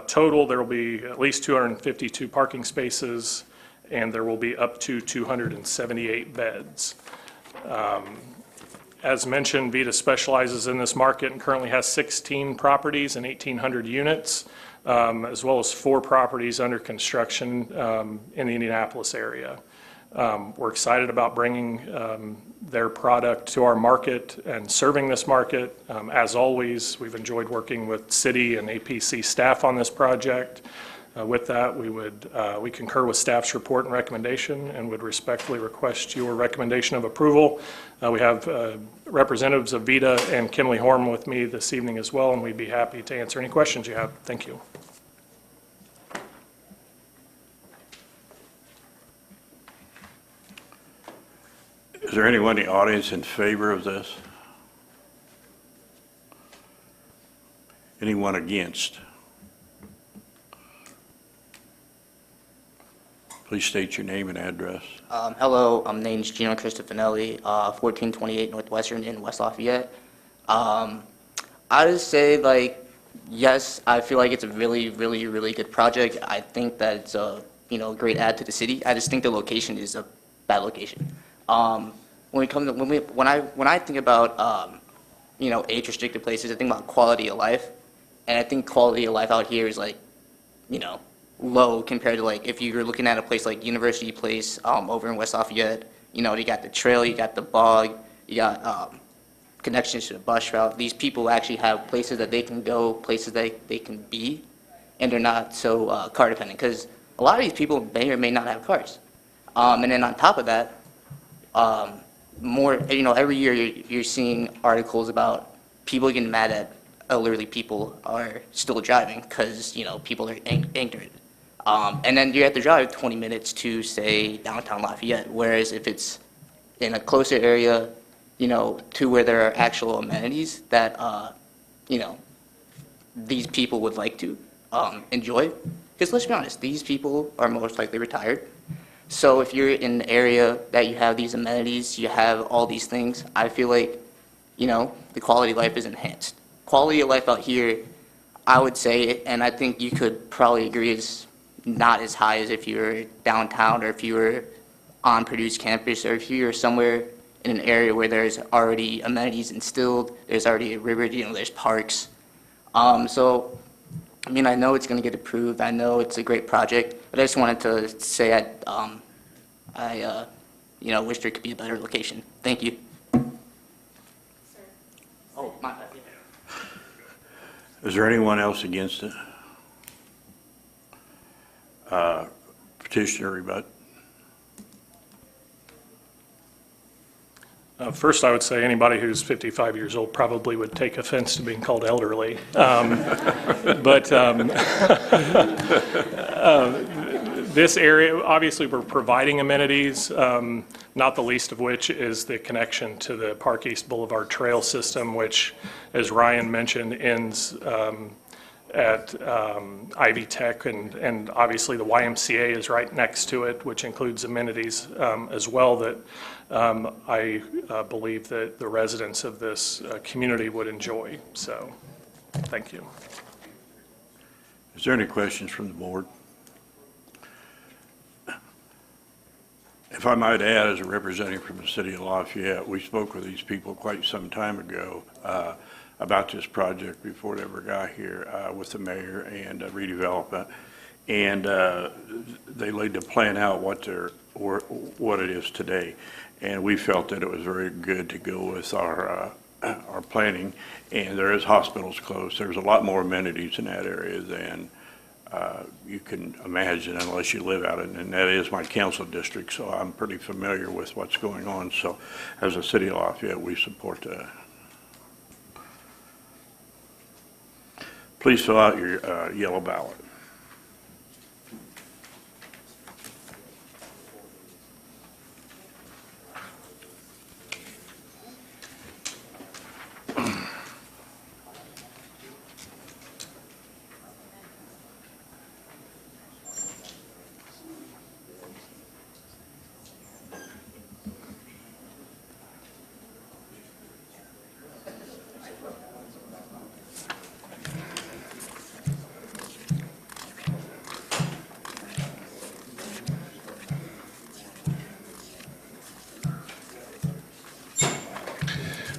Speaker 4: Total, there will be at least 252 parking spaces, and there will be up to 278 beds. As mentioned, VITA specializes in this market and currently has 16 properties and 1,800 units, as well as 4 properties under construction in the Indianapolis area. We're excited about bringing their product to our market and serving this market. As always, we've enjoyed working with city and APC staff on this project. With that, we concur with staff's report and recommendation and would respectfully request your recommendation of approval. We have representatives of VITA and Kimley Horn with me this evening as well, and we'd be happy to answer any questions you have. Thank you.
Speaker 3: Is there anyone in the audience in favor of this? Anyone against? Please state your name and address.
Speaker 22: Hello, my name's Gino Cristofanelli, 1428 Northwestern in West Lafayette. I just say, like, yes, I feel like it's a really, really, really good project. I think that it's a great add to the city. I just think the location is a bad location. When I think about age restricted places, I think about quality of life, and I think quality of life out here is like, low compared to like if you're looking at a place like University Place over in West Lafayette. You know, you got the trail, you got the bog, you got connections to the bus route. These people actually have places that they can go, places that they can be, and they're not so car dependent, because a lot of these people may or may not have cars. And then on top of that, every year you're seeing articles about people getting mad at elderly people are still driving because, people are ignorant. And then you have to drive 20 minutes to, say, downtown Lafayette, whereas if it's in a closer area, to where there are actual amenities that, these people would like to enjoy. Because let's be honest, these people are most likely retired. So if you're in an area that you have these amenities, you have all these things, I feel like, the quality of life is enhanced. Quality of life out here, I would say, and I think you could probably agree, is not as high as if you were downtown or if you were on Purdue's campus or if you were somewhere in an area where there's already amenities instilled, there's already a river, there's parks. So, I know it's going to get approved. I know it's a great project, but I just wanted to say I wish there could be a better location. Thank you. Oh, my bad.
Speaker 3: Is there anyone else against it? Petitioner, rebut.
Speaker 4: First, I would say anybody who's 55 years old probably would take offense to being called elderly. But this area, obviously, we're providing amenities, not the least of which is the connection to the Park East Boulevard Trail System, which, as Ryan mentioned, ends at Ivy Tech, and obviously the YMCA is right next to it, which includes amenities as well that I believe that the residents of this community would enjoy. So, thank you.
Speaker 3: Is there any questions from the board? If I might add, as a representative from the city of Lafayette, we spoke with these people quite some time ago about this project before it ever got here with the mayor and redevelopment. And they laid the plan out what it is today. And we felt that it was very good to go with our planning. And there is hospitals close. There's a lot more amenities in that area than you can imagine unless you live out it. And that is my council district, so I'm pretty familiar with what's going on. So as a city of Lafayette, we support that. Please fill out your yellow ballot.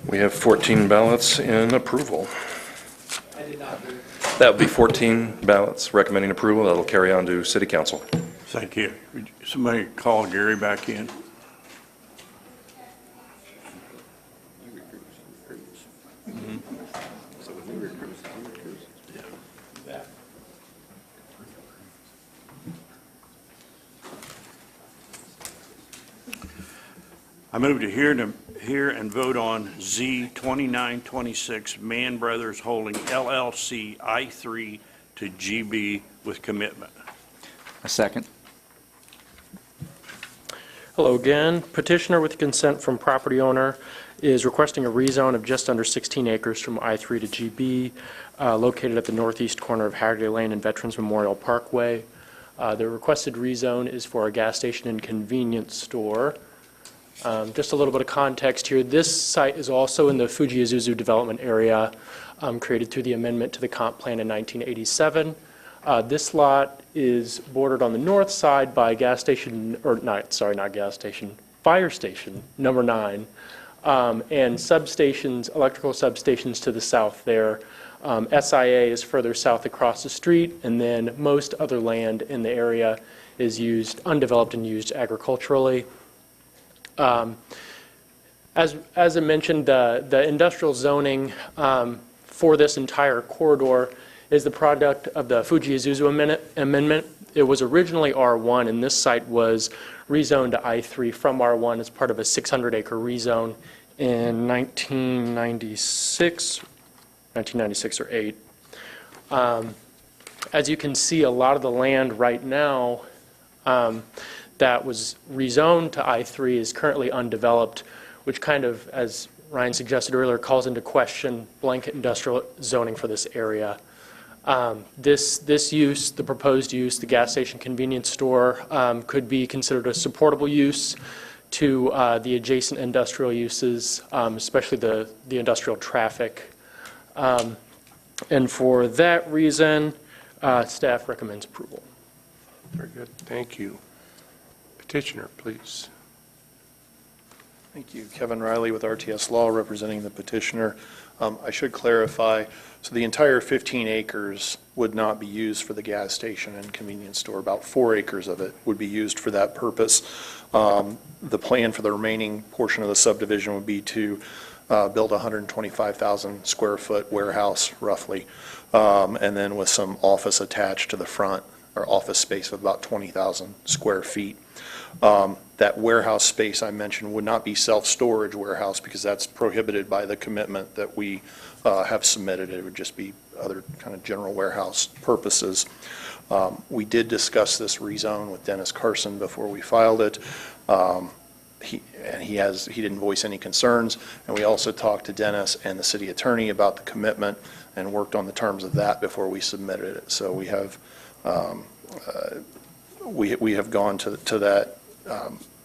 Speaker 5: We have 14 ballots in approval. I did not move. That would be 14 ballots recommending approval. That'll carry on to City Council.
Speaker 3: Thank you. Would somebody call Gary back in? I move to hear and vote on Z 2926 Mann Brothers Holding LLC I-3 to GB with commitment.
Speaker 2: A second.
Speaker 9: Hello again. Petitioner with consent from property owner is requesting a rezone of just under 16 acres from I-3 to GB, located at the northeast corner of Haggerty Lane and Veterans Memorial Parkway. The requested rezone is for a gas station and convenience store. Just a little bit of context here. This site is also in the Fuji Isuzu development area created through the amendment to the comp plan in 1987. This lot is bordered on the north side by gas station, or not gas station, fire station number 9, and substations, electrical substations to the south there. SIA is further south across the street, and then most other land in the area is used, undeveloped and used agriculturally. As I mentioned, the industrial zoning for this entire corridor is the product of the Fuji Isuzu Amendment. It was originally R1, and this site was rezoned to I3 from R1 as part of a 600-acre rezone in 1996 or 8. As you can see, a lot of the land right now that was rezoned to I3 is currently undeveloped, which kind of, as Ryan suggested earlier, calls into question blanket industrial zoning for this area. This use, the proposed use, the gas station convenience store, could be considered a supportable use to the adjacent industrial uses, especially the industrial traffic. And for that reason, staff recommends approval.
Speaker 1: Very good. Thank you. Petitioner, please.
Speaker 10: Thank you. Kevin Riley with RTS Law, representing the petitioner. I should clarify, so the entire 15 acres would not be used for the gas station and convenience store. About 4 acres of it would be used for that purpose. The plan for the remaining portion of the subdivision would be to build a 125,000 square foot warehouse, roughly, and then with some office attached to the front, or office space of about 20,000 square feet. That warehouse space I mentioned would not be self-storage warehouse because that's prohibited by the commitment that we have submitted. It would just be other kind of general warehouse purposes. We did discuss this rezone with Dennis Carson before we filed it. He didn't voice any concerns, and we also talked to Dennis and the city attorney about the commitment and worked on the terms of that before we submitted it. So we have we have gone to that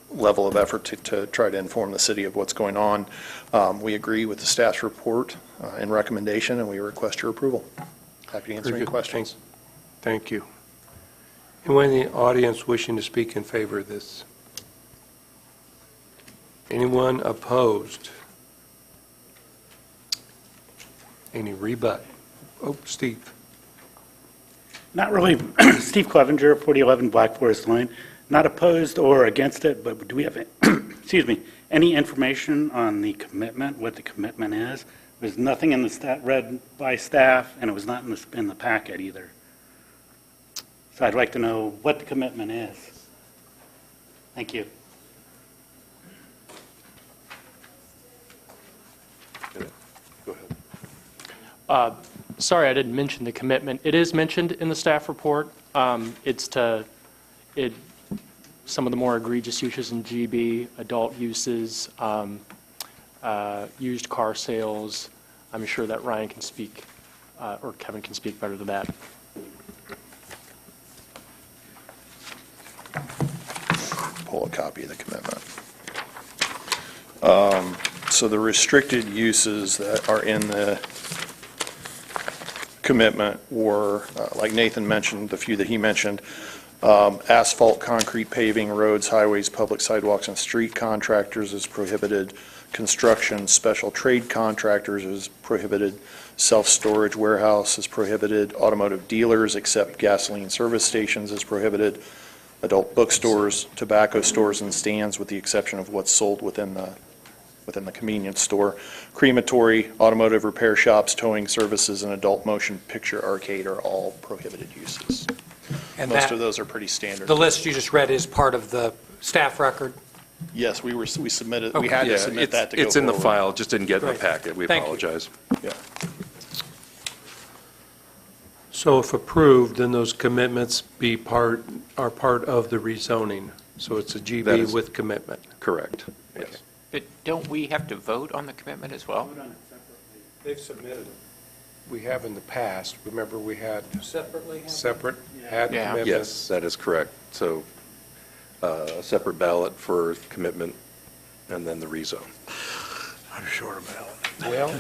Speaker 10: level of effort to try to inform the city of what's going on. We agree with the staff's report and recommendation, and we request your approval. Happy to answer any questions.
Speaker 1: Thank you. Anyone in the audience wishing to speak in favor of this? Anyone opposed? Any rebut? Oh, Steve.
Speaker 7: Not really. Steve Clevenger, 4011 Black Forest Lane. Not opposed or against it, but do we have, excuse me, any information on the commitment, what the commitment is? There's nothing in the read by staff, and it was not in the packet either. So I'd like to know what the commitment is. Thank you.
Speaker 5: Go ahead.
Speaker 9: Sorry, I didn't mention the commitment. It is mentioned in the staff report. It's some of the more egregious uses in GB, adult uses, used car sales. I'm sure that Ryan can speak, or Kevin can speak better to that.
Speaker 10: Pull a copy of the commitment. So the restricted uses that are in the commitment were, like Nathan mentioned, the few that he mentioned, asphalt, concrete, paving, roads, highways, public sidewalks, and street contractors is prohibited. Construction, special trade contractors is prohibited. Self-storage warehouse is prohibited. Automotive dealers except gasoline service stations is prohibited. Adult bookstores, tobacco stores, and stands with the exception of what's sold within the convenience store. Crematory, automotive repair shops, towing services, and adult motion picture arcade are all prohibited uses.
Speaker 8: And
Speaker 10: most of those are pretty standard.
Speaker 8: The list you just read is part of the staff record?
Speaker 10: Yes, we submitted,
Speaker 8: Okay.
Speaker 10: we had to submit that to go
Speaker 5: It's in the
Speaker 10: forward.
Speaker 5: file, just didn't get in the
Speaker 8: Great.
Speaker 5: packet. We
Speaker 8: Thank you.
Speaker 5: apologize.
Speaker 10: Yeah.
Speaker 1: So if approved, then those commitments are part of the rezoning. So it's a
Speaker 5: That
Speaker 1: GB
Speaker 5: is-
Speaker 1: with commitment.
Speaker 5: Correct, yes.
Speaker 2: But don't we have to vote on the commitment as well?
Speaker 1: They've submitted it. We have in the past. Remember, we had
Speaker 8: Separately?
Speaker 1: separate ad
Speaker 2: Yeah.
Speaker 1: commitments.
Speaker 5: Yes, that is correct. So a separate ballot for commitment and then the rezone.
Speaker 10: I'm sure about it.
Speaker 1: Well,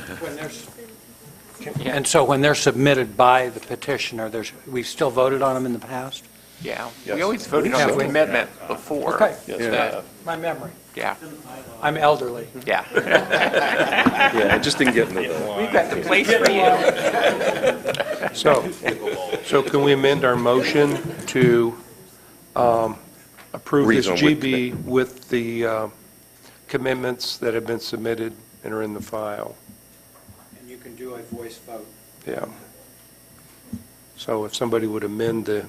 Speaker 8: And so when they're submitted by the petitioner, we've still voted on them in the past?
Speaker 2: Yeah,
Speaker 5: Yes.
Speaker 2: we always voted on
Speaker 8: Yeah,
Speaker 2: the
Speaker 8: we-
Speaker 2: commitment before.
Speaker 8: Okay.
Speaker 5: Yes,
Speaker 2: Yeah.
Speaker 8: My memory.
Speaker 2: Yeah,
Speaker 8: I'm elderly.
Speaker 2: yeah.
Speaker 5: Yeah, I just didn't get into the.
Speaker 2: We've got the place for you.
Speaker 1: So can we amend our motion to approve this
Speaker 5: Rezone with
Speaker 1: GB with the commitments that have been submitted and are in the file?
Speaker 8: And you can do a voice vote.
Speaker 1: Yeah. So if somebody would amend the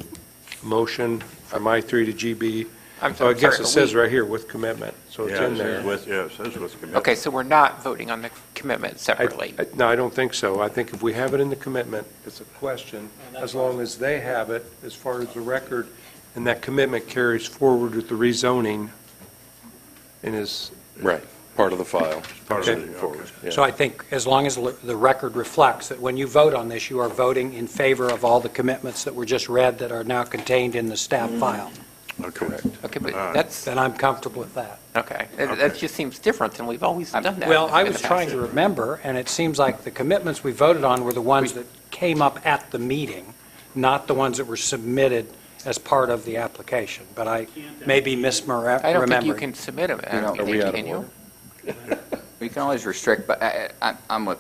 Speaker 1: motion from I3 to GB, so I guess
Speaker 2: sorry,
Speaker 1: it says right here with commitment, so it's
Speaker 3: Yeah,
Speaker 1: in
Speaker 3: it
Speaker 1: there.
Speaker 3: says with, yeah, it says with commitment.
Speaker 2: Okay, so we're not voting on the commitment separately.
Speaker 1: No, I don't think so. I think if we have it in the commitment, it's a question, as long as they have it as far as the record, and that commitment carries forward with the rezoning and is.
Speaker 5: Right, part of the file.
Speaker 1: Okay.
Speaker 5: Proceeding forward, yeah.
Speaker 8: So I think as long as the record reflects that when you vote on this, you are voting in favor of all the commitments that were just read that are now contained in the staff file.
Speaker 3: Correct.
Speaker 2: Okay, but that's,
Speaker 8: Then I'm comfortable with that.
Speaker 2: okay. That just seems different than we've always done that.
Speaker 8: Well, I
Speaker 2: in the
Speaker 8: was trying
Speaker 2: past.
Speaker 8: to remember, and it seems like the commitments we voted on were the ones that came up at the meeting, not the ones that were submitted as part of the application. But I may be misremembering.
Speaker 2: I don't think you can submit them,
Speaker 5: Are we out of
Speaker 2: can you?
Speaker 5: order?
Speaker 11: We can always restrict, but I'm with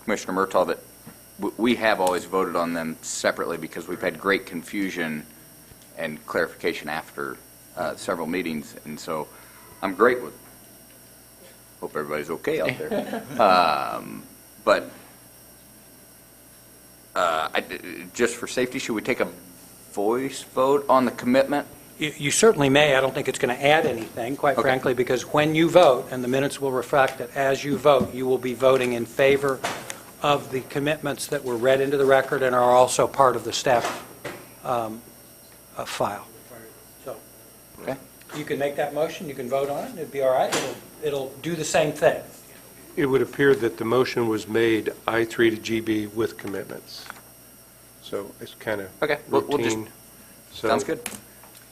Speaker 11: Commissioner Murtaugh that we have always voted on them separately because we've had great confusion and clarification after several meetings, and so I'm great with, hope everybody's okay out there. But just for safety, should we take a voice vote on the commitment?
Speaker 8: You certainly may. I don't think it's going to add anything, quite frankly, because when you vote, and the minutes will reflect that as you vote, you will be voting in favor of the commitments that were read into the record and are also part of the staff file. So,
Speaker 11: Okay.
Speaker 8: you can make that motion, you can vote on it, and it'd be all right. It'll do the same thing.
Speaker 1: It would appear that the motion was made I3 to GB with commitments. So it's kind of
Speaker 11: Okay, we'll just-
Speaker 1: routine. So
Speaker 11: Sounds good.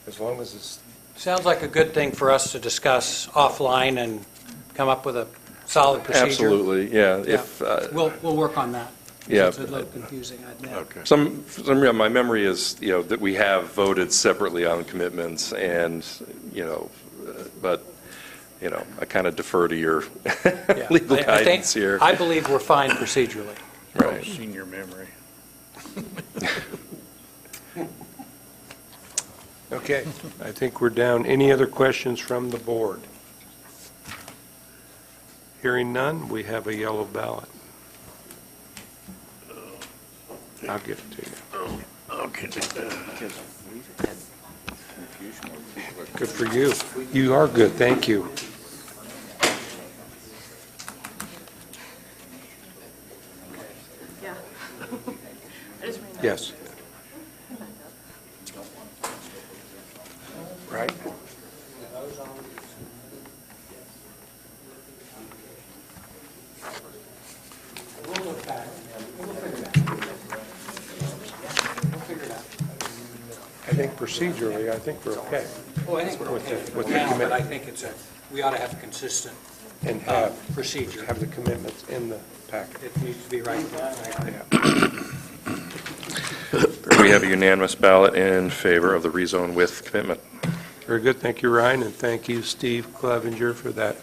Speaker 1: as long as it's,
Speaker 8: Sounds like a good thing for us to discuss offline and come up with a solid procedure.
Speaker 5: Absolutely, yeah. If,
Speaker 8: We'll work on that.
Speaker 5: Yeah.
Speaker 8: It's a little confusing, I admit.
Speaker 3: Okay.
Speaker 5: for some reason, my memory is, that we have voted separately on commitments and, but, I kind of defer to your
Speaker 8: Yeah.
Speaker 5: legal
Speaker 8: I think-
Speaker 5: guidance here.
Speaker 8: I believe we're fine procedurally.
Speaker 5: Right.
Speaker 3: Senior memory.
Speaker 1: okay, I think we're down. Any other questions from the board? Hearing none, we have a yellow ballot. I'll give it to you.
Speaker 3: Okay.
Speaker 1: Good for you. You are good, thank you.
Speaker 17: Yeah.
Speaker 1: Yes. Right. I think procedurally, I think we're okay.
Speaker 8: Oh, I think we're
Speaker 1: With the-
Speaker 8: okay
Speaker 1: with the
Speaker 8: now, but
Speaker 1: commitment.
Speaker 8: I think we ought to have a consistent
Speaker 1: And have
Speaker 8: procedure.
Speaker 1: the commitments in the packet.
Speaker 8: It needs to be right. I agree.
Speaker 5: We have a unanimous ballot in favor of the rezone with commitment.
Speaker 1: Very good, thank you, Ryan, and thank you, Steve Clevenger, for that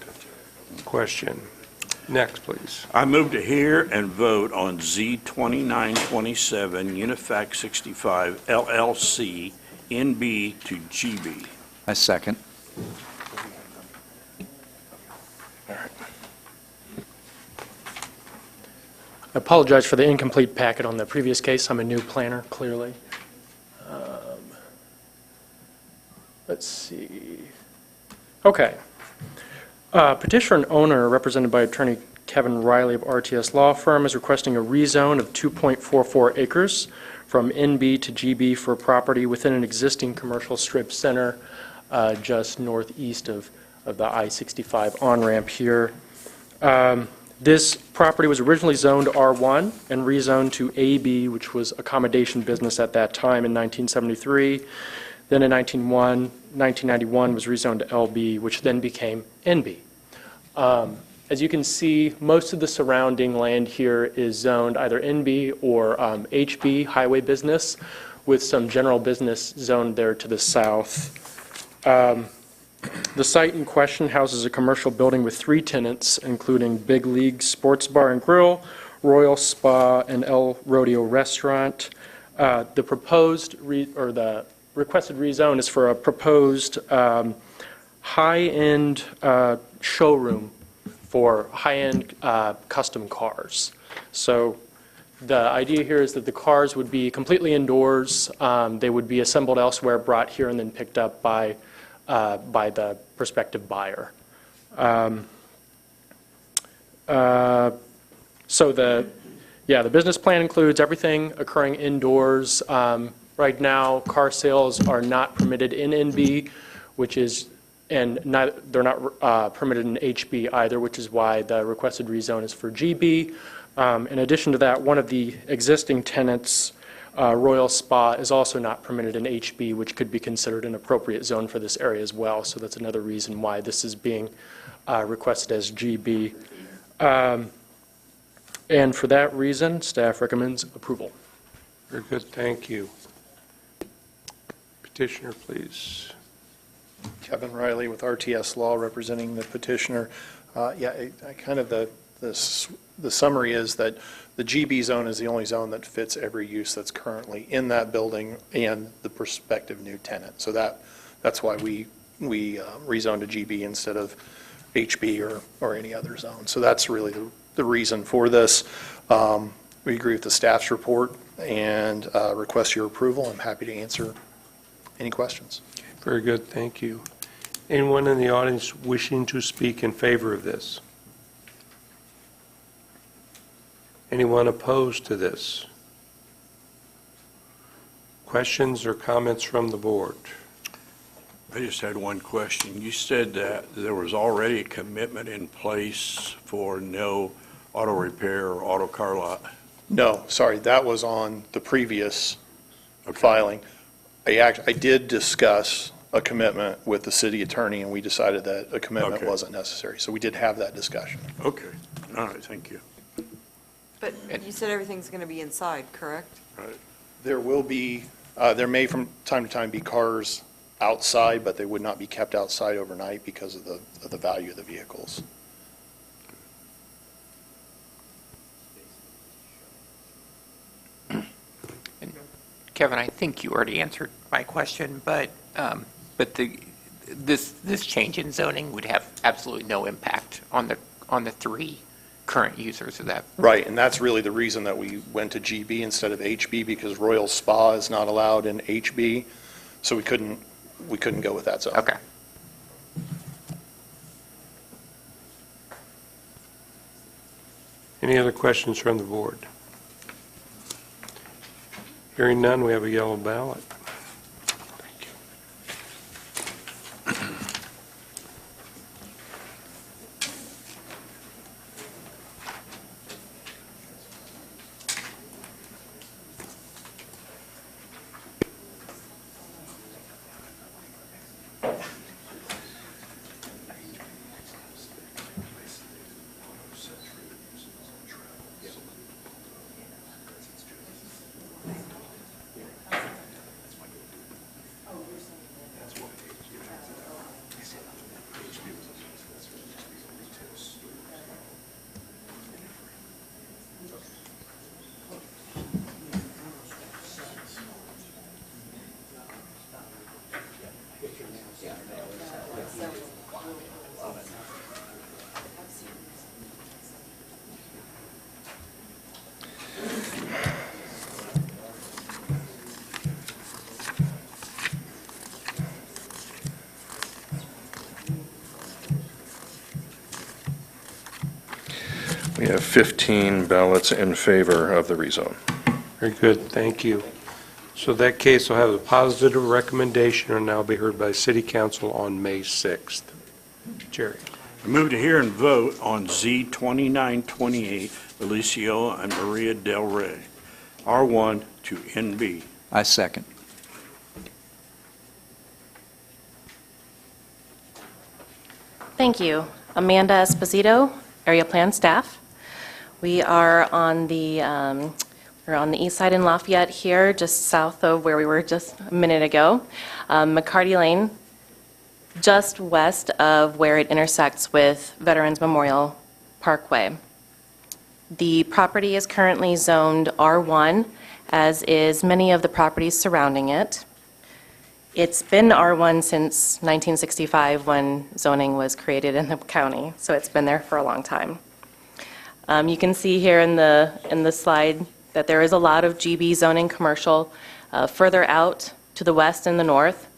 Speaker 1: question. Next, please.
Speaker 3: I move to hear and vote on Z 2927 Unifac 65 LLC NB to GB.
Speaker 11: I second.
Speaker 9: I apologize for the incomplete packet on the previous case. I'm a new planner, clearly. Let's see. Okay. Petitioner and owner, represented by attorney Kevin Riley of RTS Law Firm, is requesting a rezone of 2.44 acres from NB to GB for property within an existing commercial strip center just northeast of the I-65 on-ramp here. This property was originally zoned R1 and rezoned to AB, which was accommodation business at that time in 1973. Then in 1991 was rezoned to LB, which then became NB. As you can see, most of the surrounding land here is zoned either NB or HB, highway business, with some general business zoned there to the south. The site in question houses a commercial building with 3 tenants, including Big League Sports Bar and Grill, Royal Spa, and El Rodeo Restaurant. The requested rezone is for a proposed high-end showroom for high-end custom cars. So the idea here is that the cars would be completely indoors. They would be assembled elsewhere, brought here, and then picked up by the prospective buyer. So the business plan includes everything occurring indoors. Right now, car sales are not permitted in NB, they're not permitted in HB either, which is why the requested rezone is for GB. In addition to that, one of the existing tenants, Royal Spa, is also not permitted in HB, which could be considered an appropriate zone for this area as well. So that's another reason why this is being requested as GB. And for that reason, staff recommends approval.
Speaker 1: Very good, thank you. Petitioner, please.
Speaker 10: Kevin Riley with RTS Law, representing the petitioner. The summary is that the GB zone is the only zone that fits every use that's currently in that building and the prospective new tenant. So that's why we rezoned to GB instead of HB or any other zone. So that's really the reason for this. We agree with the staff's report and request your approval. I'm happy to answer any questions.
Speaker 1: Very good, thank you. Anyone in the audience wishing to speak in favor of this? Anyone opposed to this? Questions or comments from the board?
Speaker 3: I just had one question. You said that there was already a commitment in place for no auto repair or auto car lot.
Speaker 10: No, sorry, that was on the previous filing. I did discuss a commitment with the city attorney, and we decided that a commitment wasn't necessary. So we did have that discussion.
Speaker 3: Okay, all right, thank you.
Speaker 12: But you said everything's going to be inside, correct?
Speaker 3: Right.
Speaker 10: There will be, there may from time to time be cars outside, but they would not be kept outside overnight because of the value of the vehicles.
Speaker 13: Kevin, I think you already answered my question, but this change in zoning would have absolutely no impact on the 3 current users of that.
Speaker 10: Right, and that's really the reason that we went to GB instead of HB, because Royal Spa is not allowed in HB, so we couldn't go with that zone.
Speaker 13: Okay.
Speaker 1: Any other questions from the board? Hearing none, we have a yellow ballot.
Speaker 5: We have 15 ballots in favor of the rezone.
Speaker 1: Very good, thank you. So that case will have a positive recommendation and now be heard by City Council on May 6th. Jerry.
Speaker 3: I move to hear and vote on Z 2928, Alicio and Maria Del Rey, R1 to NB.
Speaker 6: I second.
Speaker 23: Thank you. Amanda Esposito, Area Plan Staff. We are on the We're on the east side in Lafayette here, just south of where we were just a minute ago. McCarty Lane, just west of where it intersects with Veterans Memorial Parkway. The property is currently zoned R1, as is many of the properties surrounding it. It's been R1 since 1965 when zoning was created in the county, so it's been there for a long time. You can see here in the slide that there is a lot of GB zoning commercial further out to the west and the north.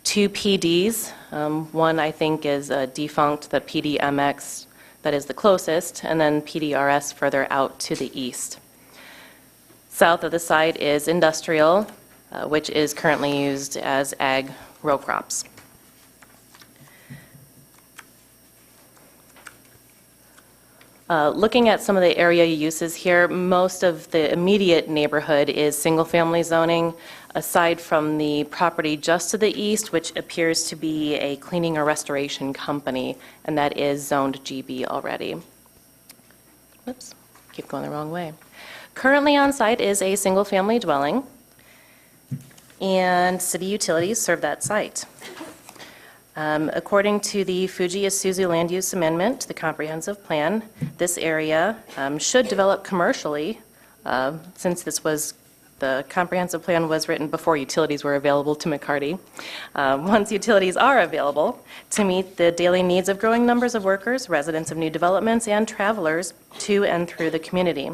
Speaker 23: 2 PDs, one I think is defunct, the PDMX that is the closest, and then PDRS further out to the east. South of the site is industrial, which is currently used as ag row crops. Looking at some of the area uses here, most of the immediate neighborhood is single-family zoning, aside from the property just to the east, which appears to be a cleaning or restoration company, and that is zoned GB already. Whoops, keep going the wrong way. Currently on site is a single-family dwelling, and city utilities serve that site. According to the Fuji Isuzu Land Use Amendment, the comprehensive plan, this area should develop commercially, since the comprehensive plan was written before utilities were available to McCarty. Once utilities are available, to meet the daily needs of growing numbers of workers, residents of new developments, and travelers to and through the community.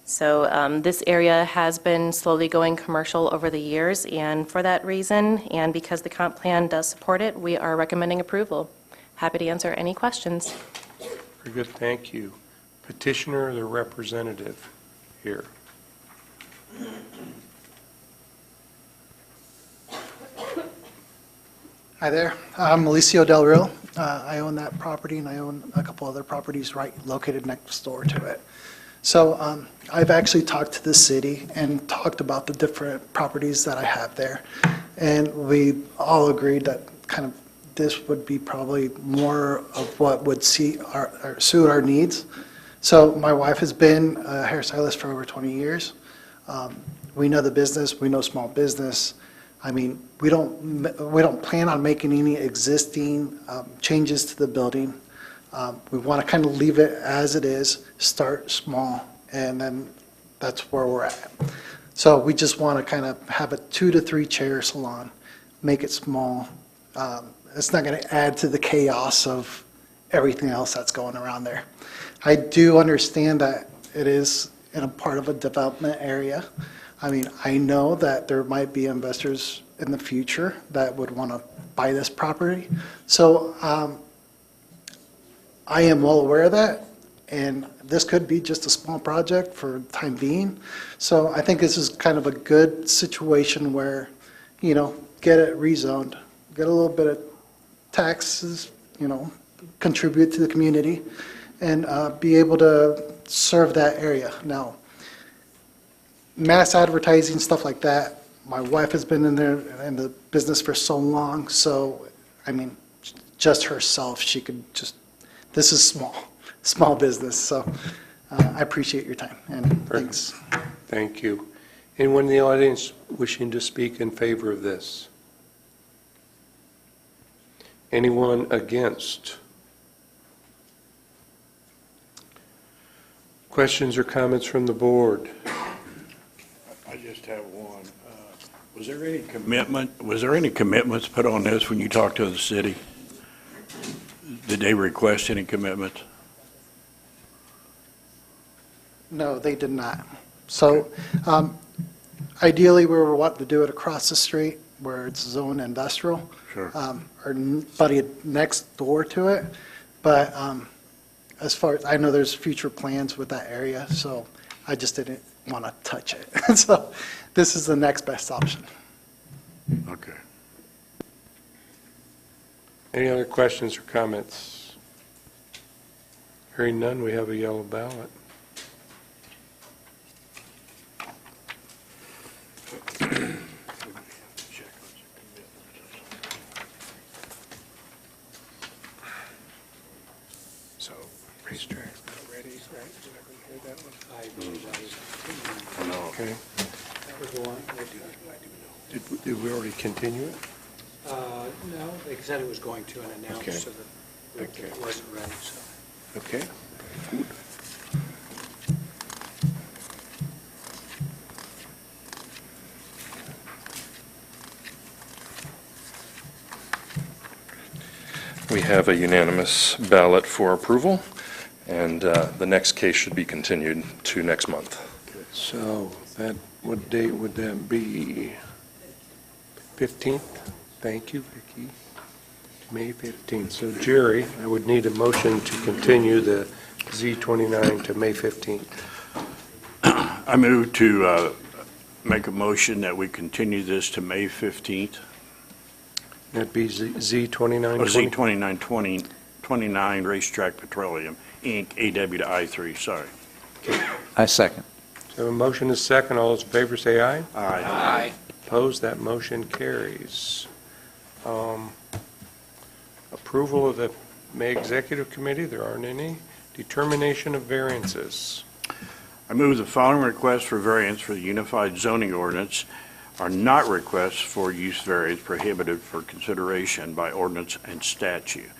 Speaker 23: So this area has been slowly going commercial over the years, and for that reason, and because the comp plan does support it, we are recommending approval. Happy to answer any questions.
Speaker 1: Very good, thank you. Petitioner or the representative here?
Speaker 14: Hi there, I'm Alicio Del Rio. I own that property, and I own a couple other properties located next door to it. So I've actually talked to the city and talked about the different properties that I have there. And we all agreed that kind of this would be probably more of what would suit our needs. So my wife has been a hairstylist for over 20 years. We know the business, we know small business. I mean, we don't plan on making any existing changes to the building. We want to kind of leave it as it is, start small, and then that's where we're at. So we just want to kind of have a 2 to 3 chair salon, make it small. It's not going to add to the chaos of everything else that's going around there. I do understand that it is in a part of a development area. I mean, I know that there might be investors in the future that would want to buy this property. So I am well aware of that, and this could be just a small project for the time being. So I think this is kind of a good situation where, you know, get it rezoned, get a little bit of taxes, you know, contribute to the community, and be able to serve that area. Now, mass advertising, stuff like that, my wife has been in the business for so long, so, I mean, just herself, she could just, this is small business, so I appreciate your time, and thanks.
Speaker 1: Thank you. Anyone in the audience wishing to speak in favor of this? Anyone against? Questions or comments from the board?
Speaker 3: I just have one. Was there any commitments put on this when you talked to the city? Did they request any commitments?
Speaker 14: No, they did not. So ideally, we were wanting to do it across the street where it's zone industrial.
Speaker 3: Sure.
Speaker 14: Or buddy next door to it. But as far as, I know there's future plans with that area, so I just didn't want to touch it. So this is the next best option.
Speaker 3: Okay.
Speaker 1: Any other questions or comments? Hearing none, we have a yellow ballot. So, racetrack, ready? Okay. Did we already continue it?
Speaker 8: No, they said it was going to and announced
Speaker 1: Okay.
Speaker 8: so that it wasn't ready, so.
Speaker 1: Okay.
Speaker 5: We have a unanimous ballot for approval, and the next case should be continued to next month.
Speaker 1: So what date would that be? 15th? Thank you, Vicki. May 15th. So Jerry, I would need a motion to continue the Z29 to May 15th.
Speaker 3: I move to make a motion that we continue this to May 15th.
Speaker 1: That'd be Z29?
Speaker 3: Or Z2929 Racetrack Petroleum, Inc., AW to I-3, sorry.
Speaker 6: I second.
Speaker 1: So a motion is second. All those in favor say aye.
Speaker 3: Aye.
Speaker 1: Opposed? That motion carries. Approval of the May Executive Committee, there aren't any. Determination of variances.
Speaker 3: I move the following requests for variance for the Unified Zoning Ordinance are not requests for use variance prohibited for consideration by ordinance and statute.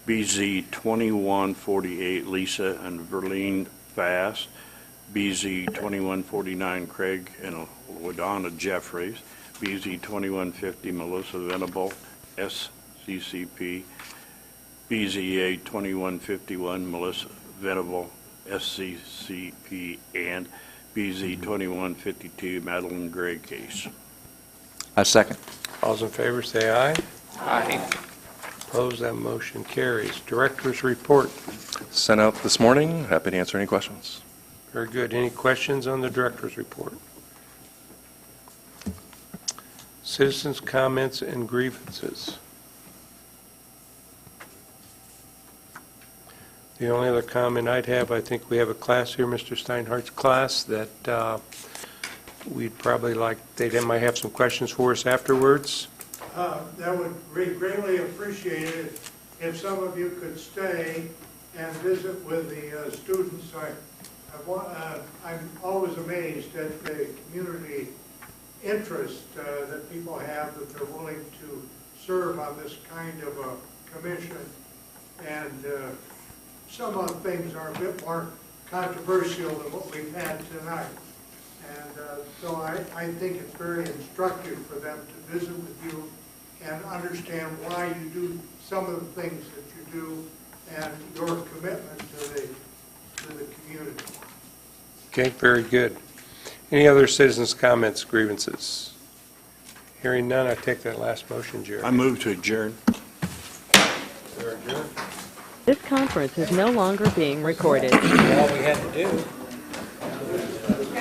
Speaker 3: BZ 2148 Lisa and Verlene Fast, BZ 2149 Craig and Ladonna Jeffries, BZ 2150 Melissa Venable, SCCP, BZA 2151 Melissa Venable, SCCP, and BZ 2152 Madeline Gray case.
Speaker 6: I second.
Speaker 1: All those in favor say aye.
Speaker 13: Aye.
Speaker 1: Opposed? That motion carries. Director's report.
Speaker 5: Sent out this morning. Happy to answer any questions.
Speaker 1: Very good. Any questions on the director's report? Citizens' comments and grievances. The only other comment I'd have, I think we have a class here, Mr. Steinhardt's class, that we'd probably like, they might have some questions for us afterwards.
Speaker 15: That would be greatly appreciated if some of you could stay and visit with the students. I'm always amazed at the community interest that people have, that they're willing to serve on this kind of a commission. And some of the things are a bit more controversial than what we've had tonight. And so I think it's very instructive for them to visit with you and understand why you do some of the things that you do and your commitment to the community.
Speaker 1: Okay, very good. Any other citizens' comments, grievances? Hearing none, I take that last motion, Jerry.
Speaker 3: I move to adjourn.
Speaker 1: We're adjourned.
Speaker 16: This conference is no longer being recorded.
Speaker 8: All we had to do